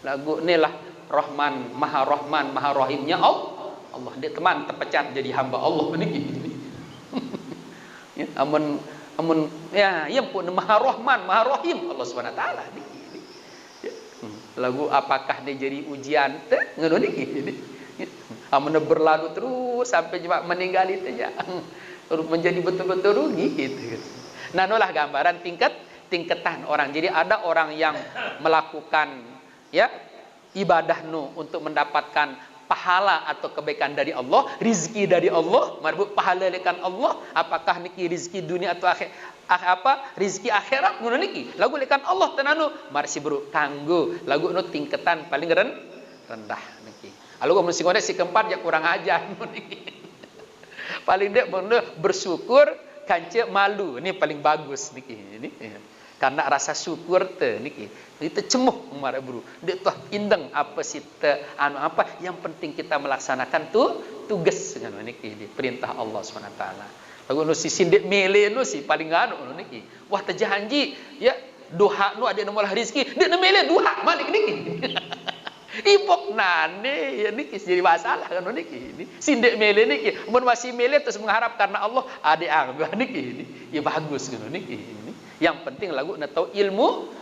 lagu ni lah Rahman Maha Rahimnya Allah dia teman terpecat jadi hamba Allah niki ya amun ya yang pun Maha Rahman Maha Rahim Allah Subhanahu wa taala niki. Lagu apakah dia jadi ujian teh ngono niki amun berlalu terus sampai cuma meninggal itu aja menjadi betul-betul rugi gitu. Nah itulah gambaran tingkatan orang. Jadi ada orang yang melakukan ya ibadah untuk mendapatkan pahala atau kebaikan dari Allah, rizki dari Allah, marbut pahala lekan Allah. Apakah niki rizki dunia atau rizki akhirat ngono niki. Lagu lekan Allah tenanu marsi bro kanggo lagu nu tingkatan paling rendah niki. Lalu mun sing si keempat ya kurang ajar niki. Paling dek bersyukur kance malu ini paling bagus niki ini. Karena rasa syukur te niki itu cemuh umar bro dia tuh indeng apa sih te anu apa yang penting kita melaksanakan tugas dengan niki perintah Allah Subhanahu wa taala. Lagu nu si sindik mele nu si paling anu niki wah terjanji ya doa nu ada nomor rezeki dia mele doa malik niki ibok nane ya niki jadi masalah kan niki sindik mele niki mun masih mele terus mengharap karena Allah ada angga niki ya bagus kan niki. Yang penting lagu na tahu ilmu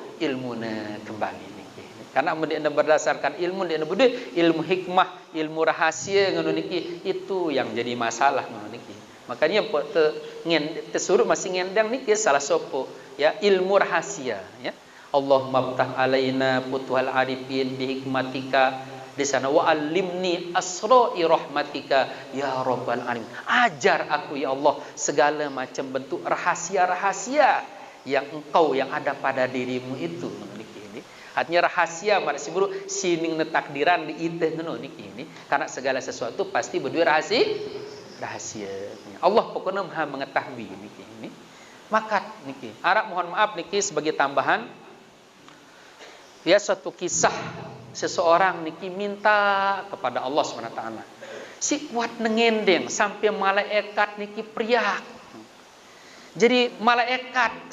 na kembali niki. Karena dia berdasarkan ilmu dia bude ilmu hikmah, ilmu rahasia ngono niki itu yang jadi masalah ngono niki. Makanya tesuruh masih ngendang niki salah sopo ya ilmu rahasia ya. Allahumma ftah alaina futuhal arifin bi hikmatika di sana wa alimni asra'i rahmatika ya rabbal alamin. Ajar aku ya Allah segala macam bentuk rahasia-rahasia yang engkau yang ada pada dirimu itu niki ini. Artinya rahasia marsi buru sining takdiran di iteh ngono niki ini. Karena segala sesuatu pasti berdua rahasia. Allah pokoknya Maha mengetahui niki ini. Maka niki, Arab mohon maaf niki sebagai tambahan ya suatu kisah seseorang niki minta kepada Allah Subhanahu wa taala. Si kuat nengendeng sampai malaikat niki priak. Jadi malaikat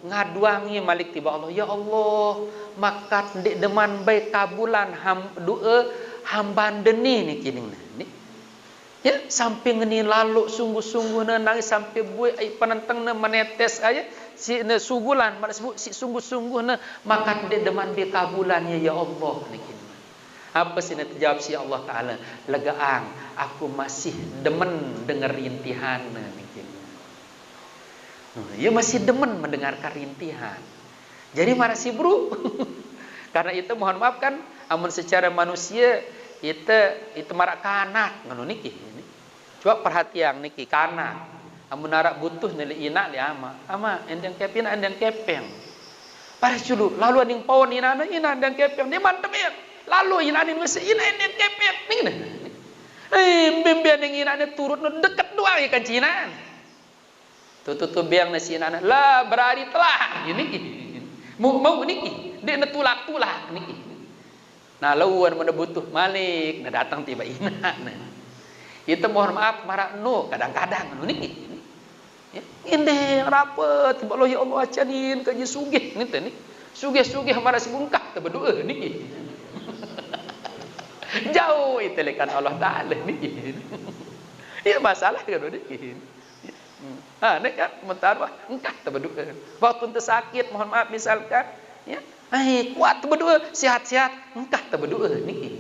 ngaduangi malik tiba Allah ya Allah maka ndek deman baik kabulan doa hamba deni niki ning ya sampai ngeni lalu sungguh-sungguh nangis sampai buai penenteng menetes aja si sugulan disebut si sungguh-sungguh maka ndek deman baik kabulannya ya Allah niki. Apa sih terjawab si Allah taala legaang aku masih demen dengar rintihan niki. Ya masih demen mendengarkan rintihan. Jadi marasi bro. Karena itu mohon maaf kan, amun secara manusia itu marak kanak ngono niki. Coba perhatian niki kanak. Amun narak butuh nili ina li ama endang kepin endang kepeng. Paras dulu lalu aning pawon ina endang kepeng dia mantep ya. Lalu ina aning wis ina endang kepeng ning. Mbembe ning ina turut deket doang ikan Cina. Tutup biang nasi anak lah berari telah ini mau niki dia netulak niki nah lawan mana butuh malik nah datang tiba ina nah itu mohon maaf marak no kadang-kadang niki ya inde rapet tiba lo ya Allah acanin kaji sugih nih sugih marah sebungkah tebedua niki jauh itu lekan Allah taala niki ya masalah kan niki. Nek kan mentarwah engkah tebedua. Waktu ente sakit mohon maaf misalkan ya. Kuat tebedua, sehat-sehat engkah tebedua niki.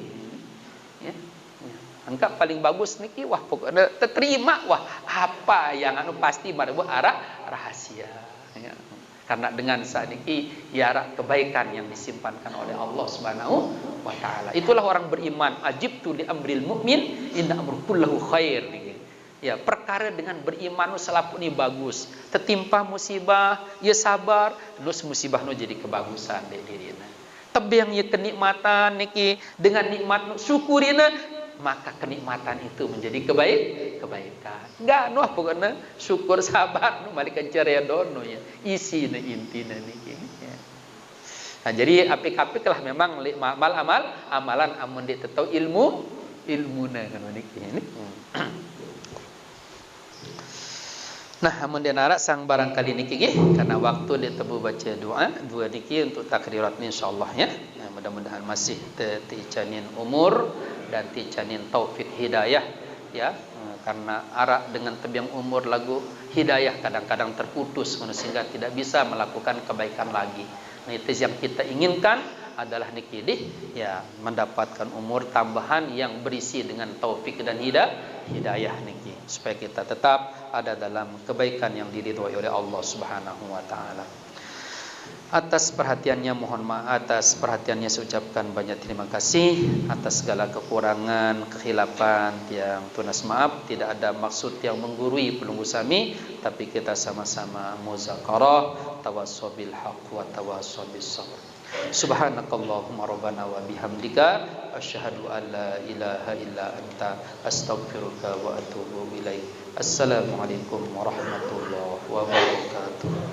Angka paling bagus niki wah pokoknya terima wah apa yang pasti marabu arah rahasia ya. Karena dengan saat ini ya kebaikan yang disimpankan oleh Allah Subhanahu wa taala. Itulah orang beriman, ajibtu li amril mukmin inna amru kullahu khair. Ya, perkara dengan beriman selalu ini bagus. Tertimpa musibah, ya sabar, nus musibah nu jadi kebagusan dek dirina. Tebang ya kenikmatan niki dengan nikmat syukurina, maka kenikmatan itu menjadi kebaikan. Enggak noh pokoknya syukur sabar nu balikan ceria dono ya. Isi na intina niki ya. Nah, jadi apik-apik lah memang amalan amun dia tahu ilmuna kan niki ini. Nah, amun dia narak sang barangkali niki nggih karena waktu dia tebu baca doa dua niki untuk takrirat insyaallah ya. Nah, mudah-mudahan masih ticanin umur dan ticanin taufik hidayah ya. Karena arak dengan tebiang umur lagu hidayah kadang-kadang terputus sehingga tidak bisa melakukan kebaikan lagi. Nah, itu yang kita inginkan adalah niki ya mendapatkan umur tambahan yang berisi dengan taufik dan hidayah niki supaya kita tetap ada dalam kebaikan yang diridhoi oleh Allah Subhanahu wa taala. Atas perhatiannya mohon maaf, atas perhatiannya saya ucapkan banyak terima kasih. Atas segala kekurangan, kekhilafan yang tunas maaf, tidak ada maksud yang menggurui pelunggu sami, tapi kita sama-sama muzakarah, tawassabil haqq wa tawassabis sabr. Subhanakallahumma rabbana wa bihamdika asyhadu an la ilaha illa anta astaghfiruka wa atubu ilaik. Assalamualaikum warahmatullahi wabarakatuh.